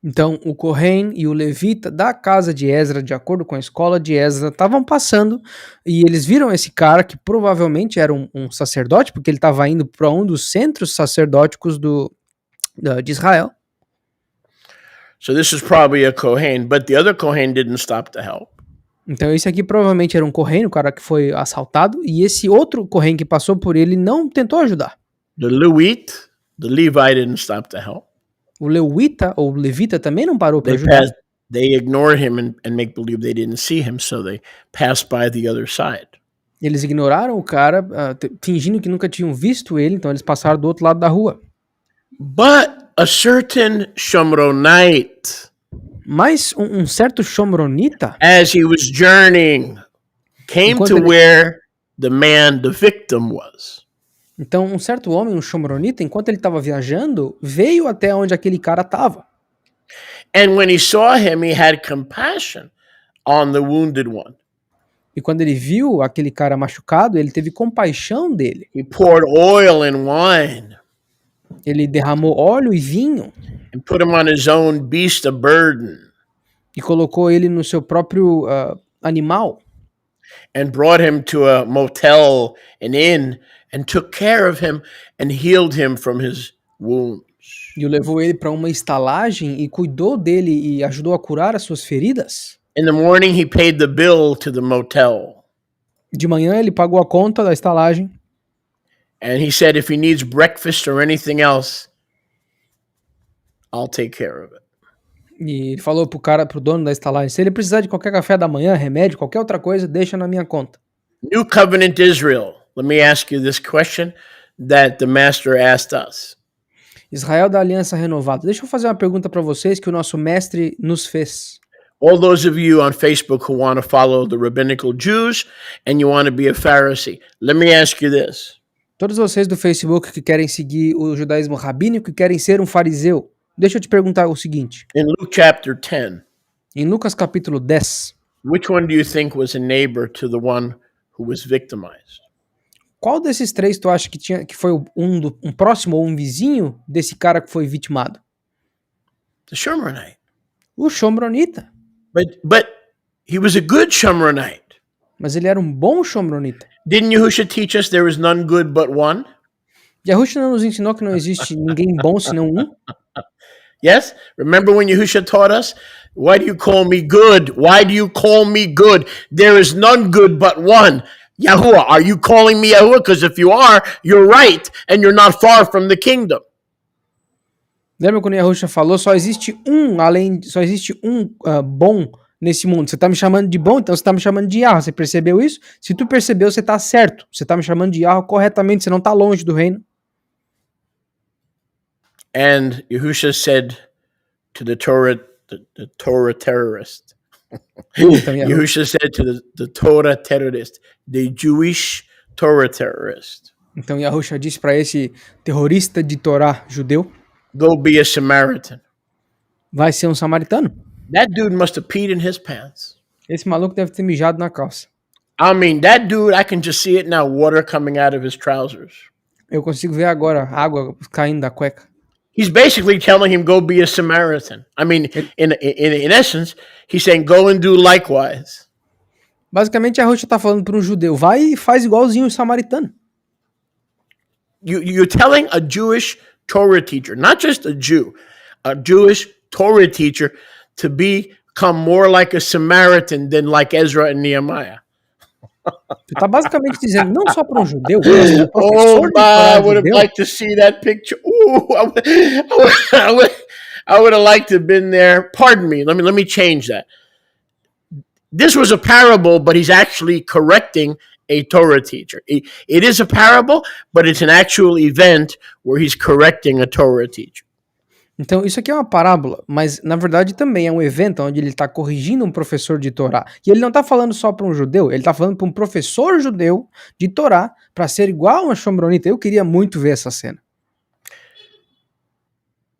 Então, o Kohen e o Levita da casa de Ezra, de acordo com a escola de Ezra, estavam passando e eles viram esse cara que provavelmente era um sacerdote, porque ele estava indo para um dos centros sacerdóticos de Israel. So this is probably a Kohen, but the other Kohen didn't stop to help. Então esse aqui provavelmente era um Kohen, o cara que foi assaltado, e esse outro Kohen que passou por ele não tentou ajudar. The Levite didn't stop to help. O Levita, ou Levita, também não parou para ajudar. They ignored him and make believe they didn't see him, so they passed by the other side. Eles ignoraram o cara, fingindo que nunca tinham visto ele, então eles passaram do outro lado da rua. But a certain Shomronite, mas um certo Shomronita, as he was journeying, came to where the victim was. Então, um certo homem, um Shomronita, enquanto ele estava viajando, veio até onde aquele cara estava. And when he saw him, he had compassion on the wounded one. E quando ele viu aquele cara machucado, ele teve compaixão dele. He poured oil and wine. Ele derramou óleo e vinho. And put him on his own beast of burden. E colocou ele no seu próprio animal. And brought him to a motel, an inn, and took care of him and healed him from his wounds. E levou ele para uma estalagem e cuidou dele e ajudou a curar as suas feridas. In the morning he paid the bill to the motel. De manhã ele pagou a conta da estalagem. And he said if he needs breakfast or anything else, I'll take care of it. E ele falou pro dono da estalagem, se ele precisar de qualquer café da manhã, remédio, qualquer outra coisa, deixa na minha conta. New Covenant Israel. Let me ask you this question that the master asked us. Israel da Aliança Renovada. Deixa eu fazer uma pergunta para vocês que o nosso mestre nos fez. All those of you on Facebook who want to follow the rabbinical Jews and you want to be a Pharisee, let me ask you this. Todos vocês do Facebook que querem seguir o judaísmo rabínico e querem ser um fariseu, deixa eu te perguntar o seguinte. In Luke chapter 10, em Lucas capítulo 10, which one do you think was a neighbor to the one who was victimized? Qual desses três tu acha que foi um próximo ou um vizinho desse cara que foi vitimado? The Shomronite. O Shomronita. But he was a good Shomronite. Mas ele era um bom Shomronita. Didn't YAHUSHA teach us there is none good but one? YAHUSHA não nos ensinou que não existe ninguém bom senão um? Yes? Remember when YAHUSHA taught us? Why do you call me good? Why do you call me good? There is none good but one. Yahuwah, are you calling me Yahuwah? Because if you are, you're right, and you're not far from the kingdom. Lembra quando YAHUSHA falou, só existe um bom nesse mundo. Você está me chamando de bom, então você está me chamando de Yahweh. Você percebeu isso? Se tu percebeu, você está certo. Você está me chamando de Yahweh corretamente, você não está longe do reino. And YAHUSHA said to the Torah terrorist, YAHUSHA said to the Torah terrorist, the Jewish Torah terrorist. Então YAHUSHA disse para esse terrorista de Torá judeu, go be a Samaritan. Vai ser um samaritano. That dude must have peed in his pants. Esse maluco deve ter mijado na calça. I mean, that dude, I can just see it now, water coming out of his trousers. Eu consigo ver agora água caindo da cueca. He's basically telling him, go be a Samaritan. I mean, in essence, he's saying, go and do likewise. Basicamente, a YAHUSHA está falando para um judeu, vai e faz igualzinho o samaritano. You're telling a Jewish Torah teacher, not just a Jew, a Jewish Torah teacher to become more like a Samaritan than like Ezra and Nehemiah. Tu tá basicamente dizendo, não só para um judeu, oh, I would have liked to see that picture. Ooh, I would have liked to have been there. Pardon me. Let me change that. This was a parable, but he's actually correcting a Torah teacher. It is a parable, but it's an actual event where he's correcting a Torah teacher. Então, isso aqui é uma parábola, mas na verdade também é um evento onde ele está corrigindo um professor de Torá. E ele não está falando só para um judeu, ele está falando para um professor judeu de Torá para ser igual a Shomronita. Eu queria muito ver essa cena.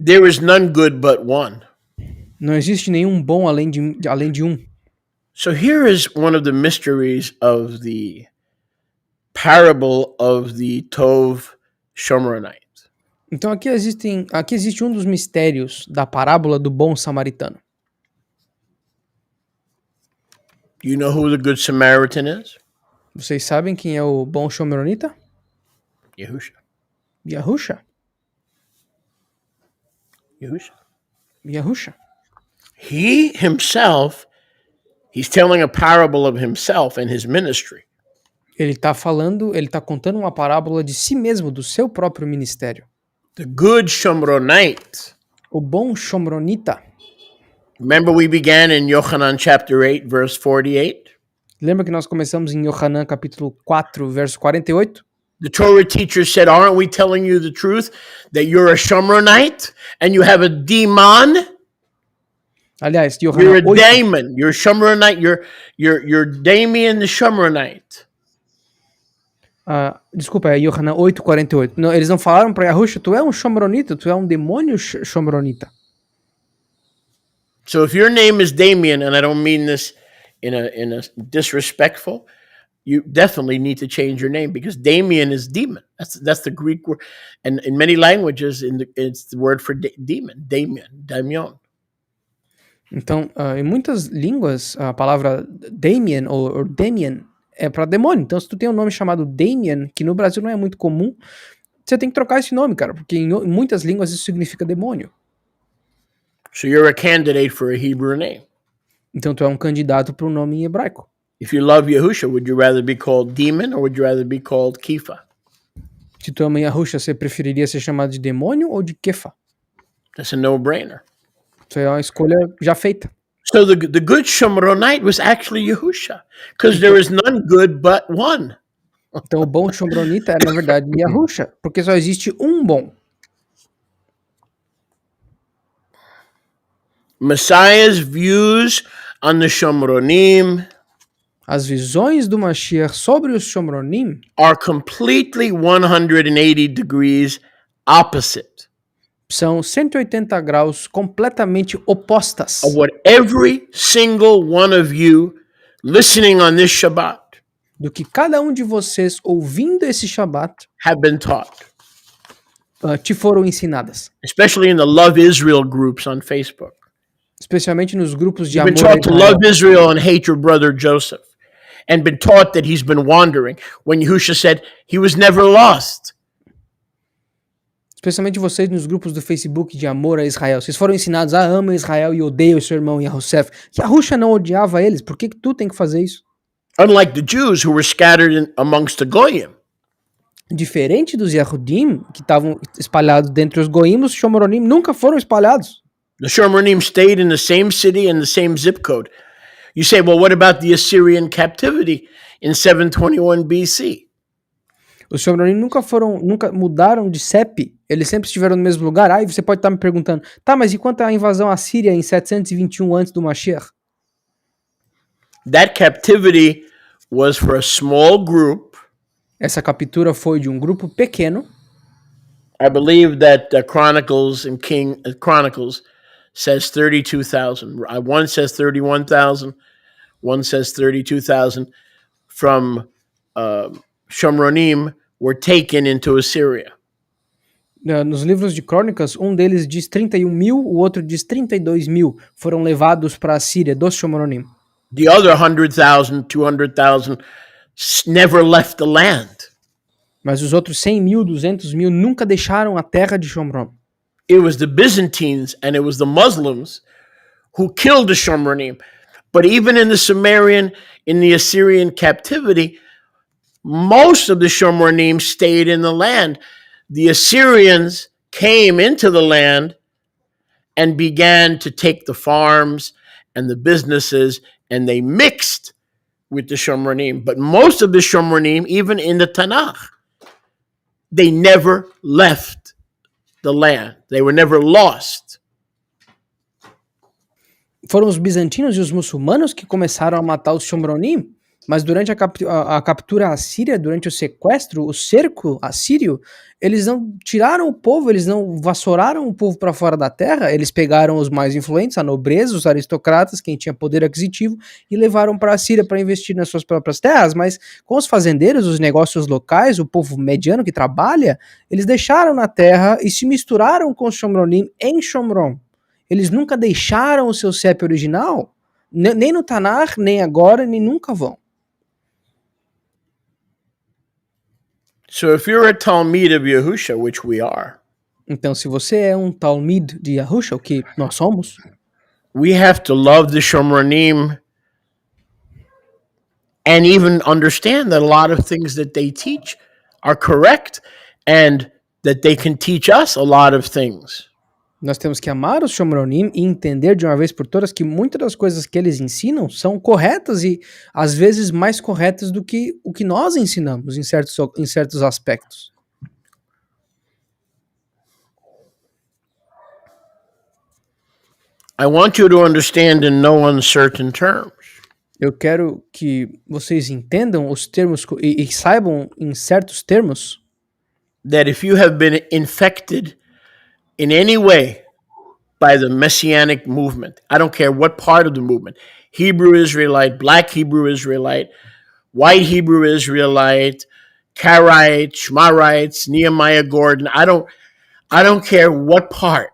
There is none good but one. Não existe nenhum bom além de um. So here is one of the mysteries of the parable of the Tov Shomronite. Então aqui existe um dos mistérios da parábola do bom samaritano. Do you know who the Good Samaritan is? Vocês sabem quem é o bom Shomronita? Yahusha. Yahusha. Yahusha. Yahusha. He himself, he's telling a parable of himself and his ministry. Ele tá contando uma parábola de si mesmo, do seu próprio ministério. The good Shomronite. O bom Shomronita. Remember we began in Yochanan chapter 8, verse 48? Lembra que nós começamos em Yohanan capítulo 4, verso 48? The Torah teacher said, aren't we telling you the truth that you're a Shomronite and you have a demon? Aliás, You're Yohanan a 8, daemon. You're Shomronite. You're Damien the Shomronite. desculpa, é Yohanan 8, 48. Não, eles não falaram para Yahusha, tu é um Shomronita, tu é um demônio Shomronita. So if your name is Damien, and I don't mean this in a disrespectful, you definitely need to change your name because Damien is demon. That's the Greek word, and in many languages, it's the word for demon. Daimion. Então, em muitas línguas, a palavra Damien ou Damien é para demônio. Então, se tu tem um nome chamado Damien, que no Brasil não é muito comum, você tem que trocar esse nome, cara, porque em muitas línguas isso significa demônio. So you're a candidate for a Hebrew name. Então, tu é um candidato para um nome em hebraico. If you love Yahusha, would you rather be called demon or would you rather be called Kifa? Se tu ama Yahusha, você preferiria ser chamado de demônio ou de Kefa? That's a no-brainer. Isso é uma escolha já feita. So the good Shomronite was actually Yahusha, because there is none good but one. Então o bom Shomronita é, na verdade, Yahusha, porque só existe um bom. Messiah's views on the Shomronim As visões do Mashiach sobre os Shomronim are completely 180 degrees opposite são 180 graus completamente opostas of what every single one of you listening on this Shabbat do que cada um de vocês ouvindo esse Shabbat have been taught, te foram ensinadas. especially in the Love Israel groups on Facebook. Especialmente nos grupos de You've been amor a taught to Israel. love Israel and hate your brother Joseph, and been taught that he's been wandering when Yahusha said he was never lost. Especialmente vocês nos grupos do Facebook de amor a Israel. Vocês foram ensinados a ama Israel e odeia o seu irmão Yahusef. Yahusha não odiava eles. Por que tu tem que fazer isso? Unlike the Jews who were scattered amongst the Goyim. Diferente dos Yahudim, que estavam espalhados dentre os Goim, os Shomronim nunca foram espalhados. The Shomronim stayed in the same city and the same zip code. You say, well, what about the Assyrian captivity in 721 BC? Os Shomronim nunca mudaram de CEP. Eles sempre estiveram no mesmo lugar. Aí você pode estar me perguntando, tá, mas e quanto à invasão à Síria em 721 antes do Mashiach? That captivity was for a small group. Essa captura foi de um grupo pequeno. I believe that Chronicles and Chronicles says 32,000. One says 31,000. One says 32,000 from Shomronim were taken into Assyria. Nos livros de crônicas, um deles diz 31 mil, o outro diz 32 mil foram levados para a Síria, dos Shomronim. The other 100,000, 200,000 never left the land. Mas os outros 100 mil, 200 mil nunca deixaram a terra de Shomron. It was the Byzantines and it was the Muslims who killed the Shomronim. But even in the Assyrian captivity, most of the Shomronim stayed in the land. The Assyrians came into the land and began to take the farms and the businesses and they mixed with the Shomronim. But most of the Shomronim, even in the Tanakh, they never left the land. They were never lost. Foram os bizantinos e os muçulmanos que começaram a matar os Shomronim, mas durante a captura assíria, durante o sequestro, o cerco assírio, eles não tiraram o povo, eles não vassouraram o povo para fora da terra, eles pegaram os mais influentes, a nobreza, os aristocratas, quem tinha poder aquisitivo, e levaram para a Síria para investir nas suas próprias terras, mas com os fazendeiros, os negócios locais, o povo mediano que trabalha, eles deixaram na terra e se misturaram com os Shomronim em Shomron. Eles nunca deixaram o seu CEP original, nem no Tanakh, nem agora, nem nunca vão. So if you're a Talmid of Yahusha, which we are, então, se você é um Talmid de Yahusha, o que nós somos, we have to love the Shomronim and even understand that a lot of things that they teach are correct and that they can teach us a lot of things. Nós temos que amar os Shomronim e entender de uma vez por todas que muitas das coisas que eles ensinam são corretas e às vezes mais corretas do que o que nós ensinamos em certos aspectos. I want you to understand in no uncertain terms. Eu quero que vocês entendam os termos e saibam em certos termos that if you have been infected in any way by the Messianic movement, I don't care what part of the movement, Hebrew Israelite, Black Hebrew Israelite, White Hebrew Israelite, Karaite, Shomronites, Nehemiah Gordon, I don't care what part.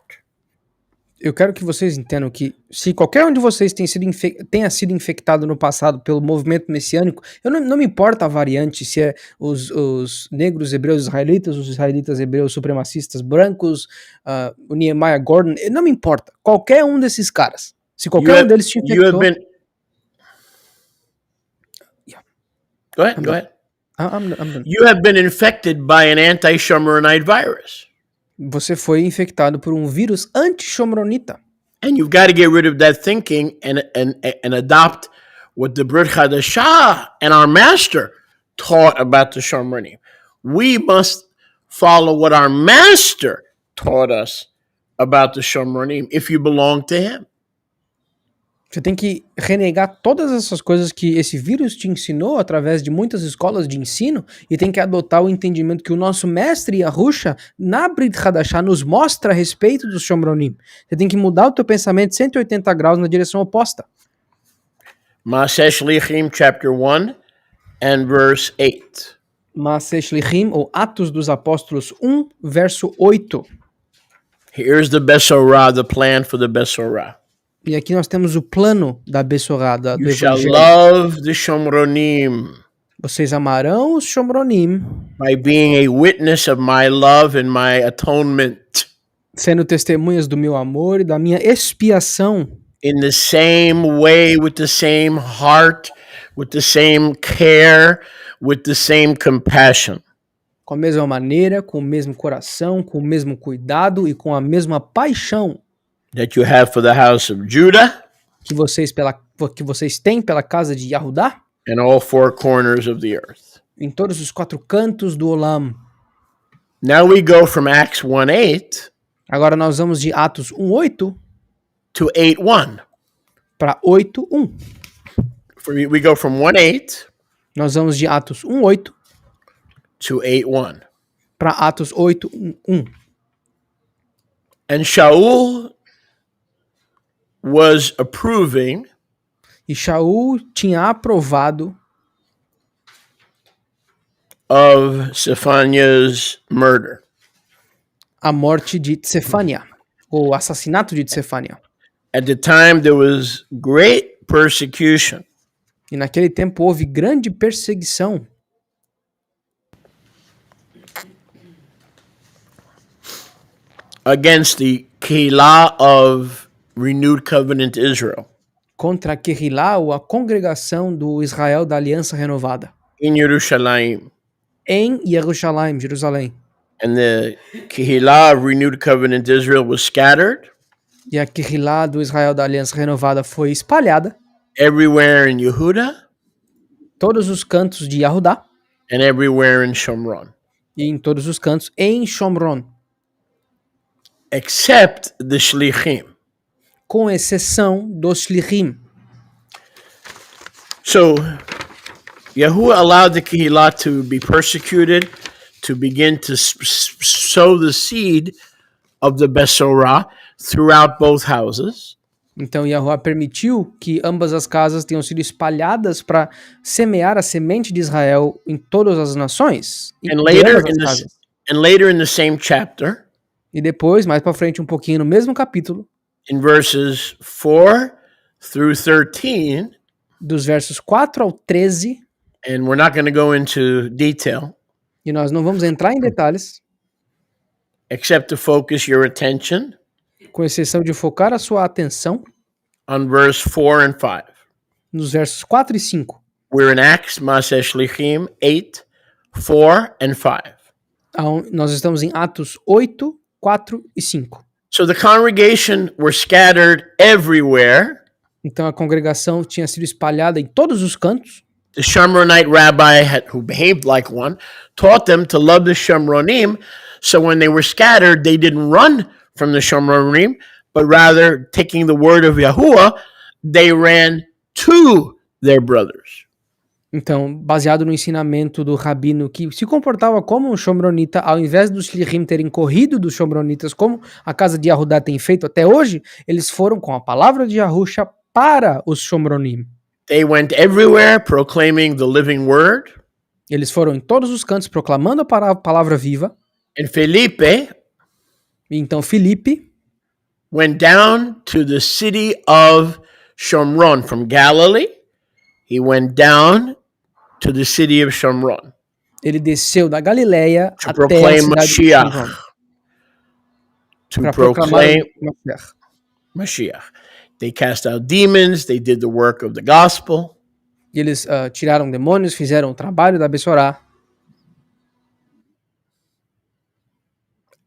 Eu quero que vocês entendam que se qualquer um de vocês tenha sido infectado no passado pelo movimento messiânico, não me importa a variante, se é os negros hebreus israelitas, os israelitas hebreus supremacistas brancos, o Nehemiah Gordon, não me importa. Qualquer um desses caras. Se qualquer um deles te infectou... Go ahead. I'm done. You have been infected by an anti-Shomronite virus. Você foi infectado por um vírus anti-Shomronita. And you've got to get rid of that thinking and adopt what the Brit Hadashah and our master taught about the Shomronim. We must follow what our master taught us about the Shomronim if you belong to him. Você tem que renegar todas essas coisas que esse vírus te ensinou através de muitas escolas de ensino e tem que adotar o entendimento que o nosso mestre Yahusha, na Brit Hadashah, nos mostra a respeito dos Shomronim. Você tem que mudar o teu pensamento 180 graus na direção oposta. Maaseh Shlichim, chapter 1 and verse 8. Maaseh Shlichim, ou Atos dos Apóstolos 1, verso 8. Here's the Besorah, the plan for the Besorah. E aqui nós temos o plano da Besorah, do You shall Evangelho. love the Shomronim Vocês amarão os Shomronim, by being a witness of my love and my atonement sendo testemunhas do meu amor e da minha expiação, in the same way, with the same heart, with the same care, with the same compassion. com a mesma maneira, com o mesmo coração, com o mesmo cuidado e com a mesma paixão that you have for the house of Judah que vocês têm pela casa de Yahudá and all four corners of the earth. em todos os quatro cantos do Olam. Now we go from Acts 1:8 Agora nós vamos de Atos 1:8 to 8:1. para 8:1. We go from 1:8 Nós vamos de Atos 1:8 to 8:1. para Atos 8:1. And Shaul was approving E Shaul tinha aprovado of Stephania's murder. a morte de Tsefania, ou o assassinato de Tsefania. At the time there was great persecution E naquele tempo houve grande perseguição against the Keilah of Renewed Covenant Israel contra a Kehilá, ou a congregação do Israel da Aliança Renovada, in Jerusalem. em Jerusalém, Jerusalém. And the Keilah of Renewed Covenant Israel was scattered. E a Kehilá do Israel da Aliança Renovada foi espalhada. everywhere in Yehuda, todos os cantos de Yahudá and everywhere in Shomron, e em todos os cantos em Shomron, except the Shlichim. com exceção dos Shlichim. So, Yahuwah allowed the Kehillah to be persecuted, to begin to sow the seed of the Besorah throughout both houses. Então Yahuwah permitiu que ambas as casas tenham sido espalhadas para semear a semente de Israel em todas as nações. And later in the same chapter, E depois, mais para frente um pouquinho no mesmo capítulo, in verses 4 through 13, dos versos 4 ao 13, and we're not going to go into detail, e nós não vamos entrar em detalhes, except to focus your attention com exceção de focar a sua atenção on verse 4 and 5. nos versos 4 e 5. We're in Acts, Maaseh Shlichim 8, 4 and 5. Nós estamos em Atos 8, 4 e 5. So the congregation were scattered everywhere. Então a congregação tinha sido espalhada em todos os cantos. The Shomronite rabbi, who behaved like one, taught them to love the Shomronim. So when they were scattered, they didn't run from the Shomronim, but rather, taking the word of Yahuwah, they ran to their brothers. Então, baseado no ensinamento do rabino que se comportava como um Shomronita, ao invés dos Shlichim terem corrido dos Shomronitas, como a casa de Yahudá tem feito até hoje, eles foram com a palavra de Yahusha para os Shomronim. They went everywhere proclaiming the living word. Eles foram em todos os cantos proclamando a palavra viva. And Felipe, E então Filipe went down to the city of Shomron from Galilee. He went down to the city of Shomron. Ele desceu da Galileia To até a proclaim cidade Mashiach. de Shomron To para proclamar proclaim o Mashiach. Mashiach. They cast out demons. They did the work of the gospel. E eles tiraram demônios, fizeram o trabalho da Bessorá.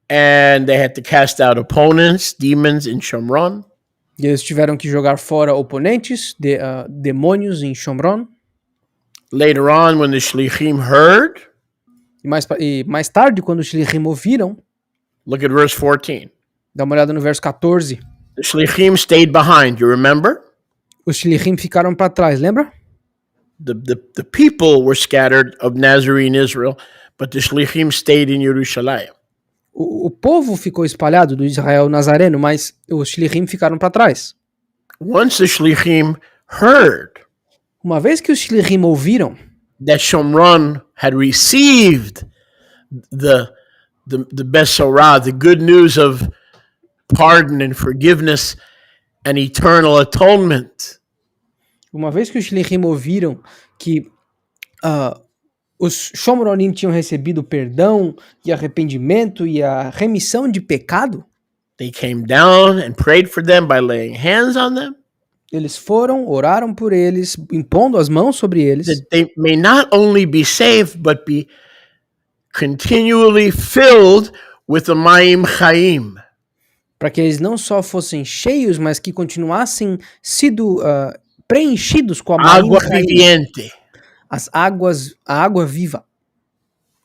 And they had to cast out opponents, demons in Shomron. E eles tiveram que jogar fora oponentes, demônios em Shomron. Later on, when the Shlichim heard, E mais tarde, quando os Shlichim ouviram, look at verse 14. dá uma olhada no verso 14. The Shlichim stayed behind, you remember? Os Shlichim ficaram para trás, lembra? The people were scattered of Nazarene Israel, but the Shlichim stayed in Jerusalem. O povo ficou espalhado do Israel Nazareno, mas os Shlichim ficaram para trás. Once the Shlichim heard Uma vez que os Shlichim ouviram that Shomron had received the Besorah, the good news of pardon and forgiveness and eternal atonement, Uma vez que os Shlichim ouviram que os Shomronim tinham recebido perdão e arrependimento e a remissão de pecado, they came down and prayed for them by laying hands on them, eles foram, oraram por eles, impondo as mãos sobre eles, that they may not only be saved, but be continually filled with the Mayim Chaim. para que eles não só fossem cheios, mas que continuassem sido preenchidos com a Agua Mayim Chaim, viviente, a água viva.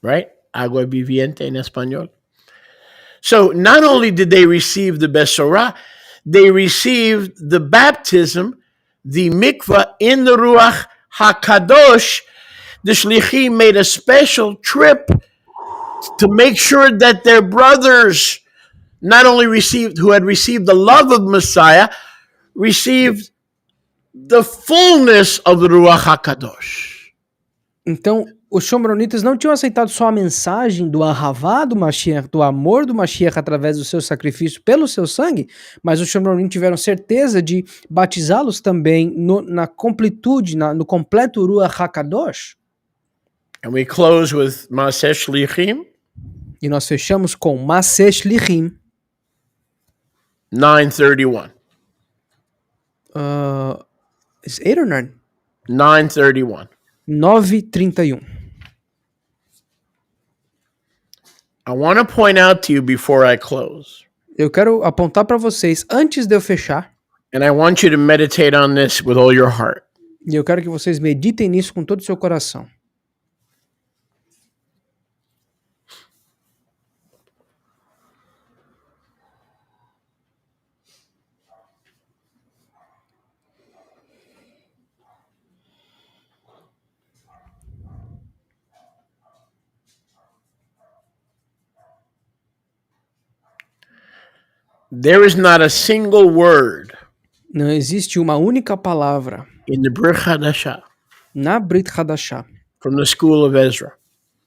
right? Agua viviente in Español. So not only did they receive the Besorah, they received the baptism, the mikvah in the Ruach HaKadosh. The Shlichim made a special trip to make sure that their brothers not only who had received the love of Messiah, received the fullness of the Ruach HaKadosh. Então, os Shomronitas não tinham aceitado só a mensagem do Ahavá do Mashiach, do amor do Mashiach através do seu sacrifício pelo seu sangue, mas os Shomronim tiveram certeza de batizá-los também na completude, no completo Ruach HaKadosh. And we close with Maaseh Shlichim E nós fechamos com Maaseh Shlichim 9:31. Is 8 or 9? 9:31. 9:31. I want to point out to you before I close Eu quero apontar para vocês, antes de eu fechar, And I want you to meditate on this with all your heart. E eu quero que vocês meditem nisso com todo o seu coração. There is not a single word Não existe uma única palavra in the Brit Hadashah na Brit Hadashah, from the school of Ezra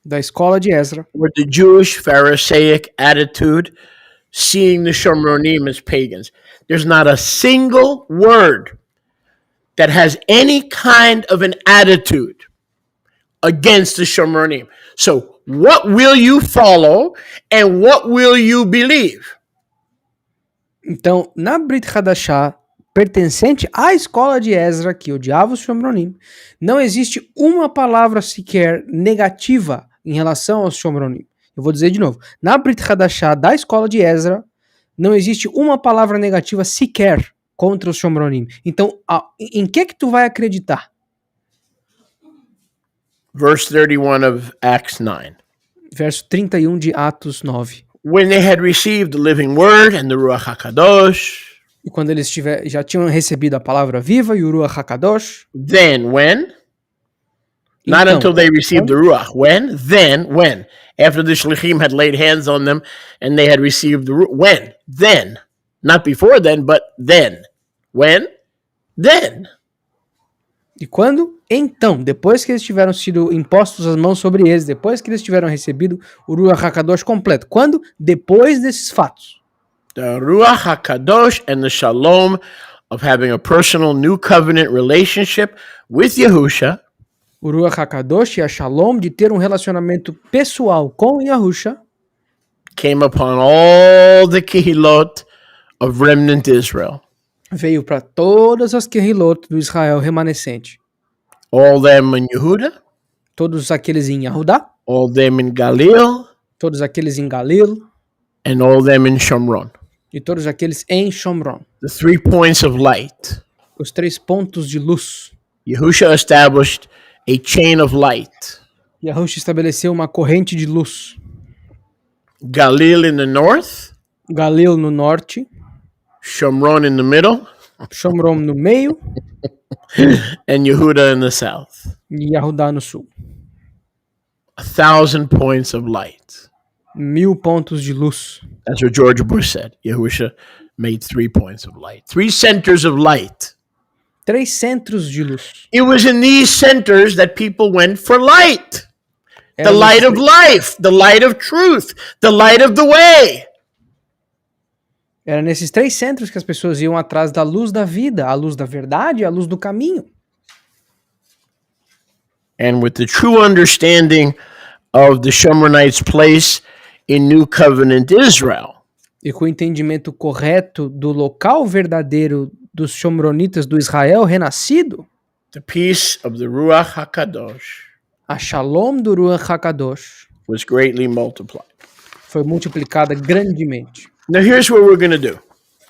da escola de Ezra, where the Jewish Pharisaic attitude, seeing the Shomronim as pagans. There's not a single word that has any kind of an attitude against the Shomronim. So what will you follow and what will you believe? Então, na Brit Hadashah, pertencente à escola de Ezra, que odiava os Shomronim, não existe uma palavra sequer negativa em relação aos Shomronim. Eu vou dizer de novo. Na Brit Hadashah da escola de Ezra, não existe uma palavra negativa sequer contra os Shomronim. Então, em que tu vai acreditar? Verse 31 of Acts 9. Verso 31 de Atos 9. When they had received the living word and the Ruach HaKadosh, E quando eles já tinham recebido a palavra viva e o Ruach HaKadosh, then when? Not então, until they received the Ruach. When? Then, when? After the Shlichim had laid hands on them and they had received the Ruach. When? Then. Not before then, but then. When? Then. E quando? Então, depois que eles tiveram sido impostos as mãos sobre eles, depois que eles tiveram recebido o Ruach HaKadosh completo. Quando? Depois desses fatos. The Ruach HaKadosh and the Shalom of having a personal new covenant relationship with Yahusha, O Ruach HaKadosh e a Shalom de ter um relacionamento pessoal com Yahusha came upon all the Kehilot of remnant Israel. veio para todas as Kehilot do Israel remanescente. All them in Yehuda, Todos aqueles em Yahudá, all them in Galil, todos aqueles em Galil and all them in Shomron. e todos aqueles em Shomron. The 3 points of light. Os 3 pontos de luz. Yahusha established a chain of light. Yahusha estabeleceu uma corrente de luz. Galil in the north, Galil no norte, Shomron in the middle, Shomron no meio and Yehuda in the south. e Yahudá no sul. 1,000 points of light. 1000 pontos de luz. That's what George Bush said. Yahusha made 3 points of light. 3 centers of light. 3 centros de luz. It was in these centers that people went for light. The Era light of nesses- life, the light of truth, the light of the way. Era nesses 3 centros que as pessoas iam atrás da luz da vida, a luz da verdade e a luz do caminho. And with the true understanding of the Shomronites' place in New Covenant Israel, E com o entendimento correto do local verdadeiro dos Shomronitas do Israel renascido, the peace of the Ruach HaKadosh a Shalom do Ruach HaKadosh was greatly multiplied. foi multiplicada grandemente. Now here's what we're going to do.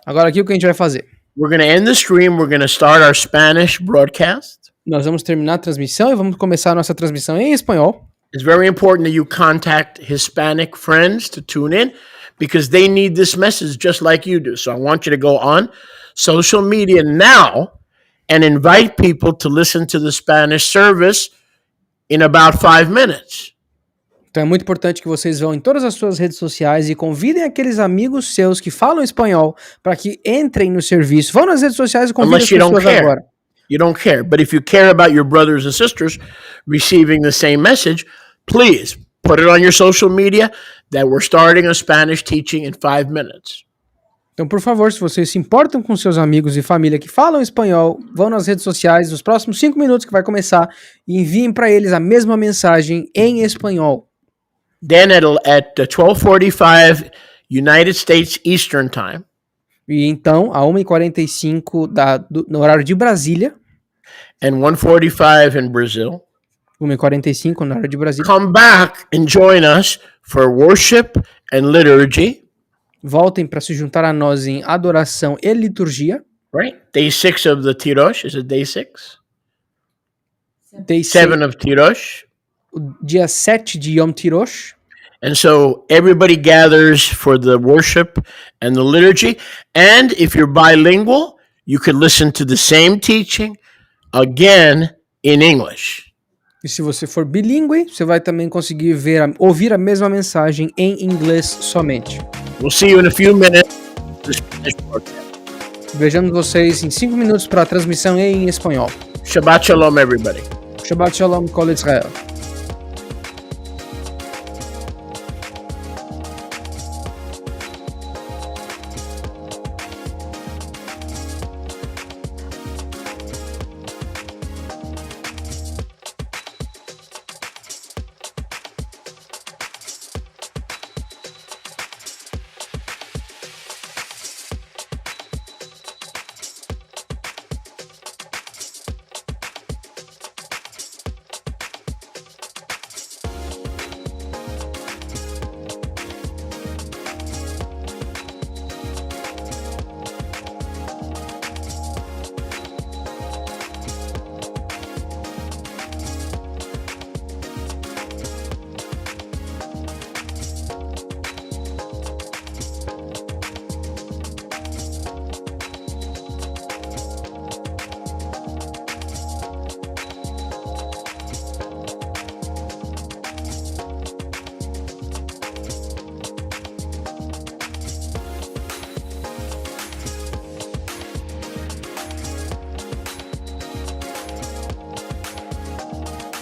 Agora aqui o que a gente vai fazer? We're going to end the stream. We're going to start our Spanish broadcast. Nós vamos terminar a transmissão e vamos começar a nossa transmissão em espanhol. It's very important that you contact Hispanic friends to tune in because they need this message just like you do. So I want you to go on social media now and invite people to listen to the Spanish service in about 5 minutes. Então é muito importante que vocês vão em todas as suas redes sociais e convidem aqueles amigos seus que falam espanhol para que entrem no serviço. Vão nas redes sociais e convidem as Unless you don't pessoas care. agora. You don't care. But if you care about your brothers and sisters receiving the same message, please put it on your social media that we're starting a Spanish teaching in 5 minutes. Então, por favor, se vocês se importam com seus amigos e família que falam espanhol, vão nas redes sociais nos próximos 5 minutos que vai começar e enviem para eles a mesma mensagem em espanhol. Then at 12:45 United States Eastern Time, E então, a 1h45 no horário de Brasília, and 1:45 in Brazil, 1h45 no horário de Brasília, come back and join us for worship and liturgy. voltem para se juntar a nós em adoração e liturgia. right? Day 6 of the Tirosh. Is it day 6? Day 7 of Tirosh. O dia 7 de Yom Tirosh. And so everybody gathers for the worship and the liturgy. And if you're bilingual, you can listen to the same teaching again in English. E se você for bilíngue, você vai também conseguir ouvir a mesma mensagem em inglês somente. We'll see you in a few minutes. Vejamos vocês em 5 minutos para a transmissão em espanhol. Shabbat Shalom, everybody. Shabbat Shalom, Kol Israel.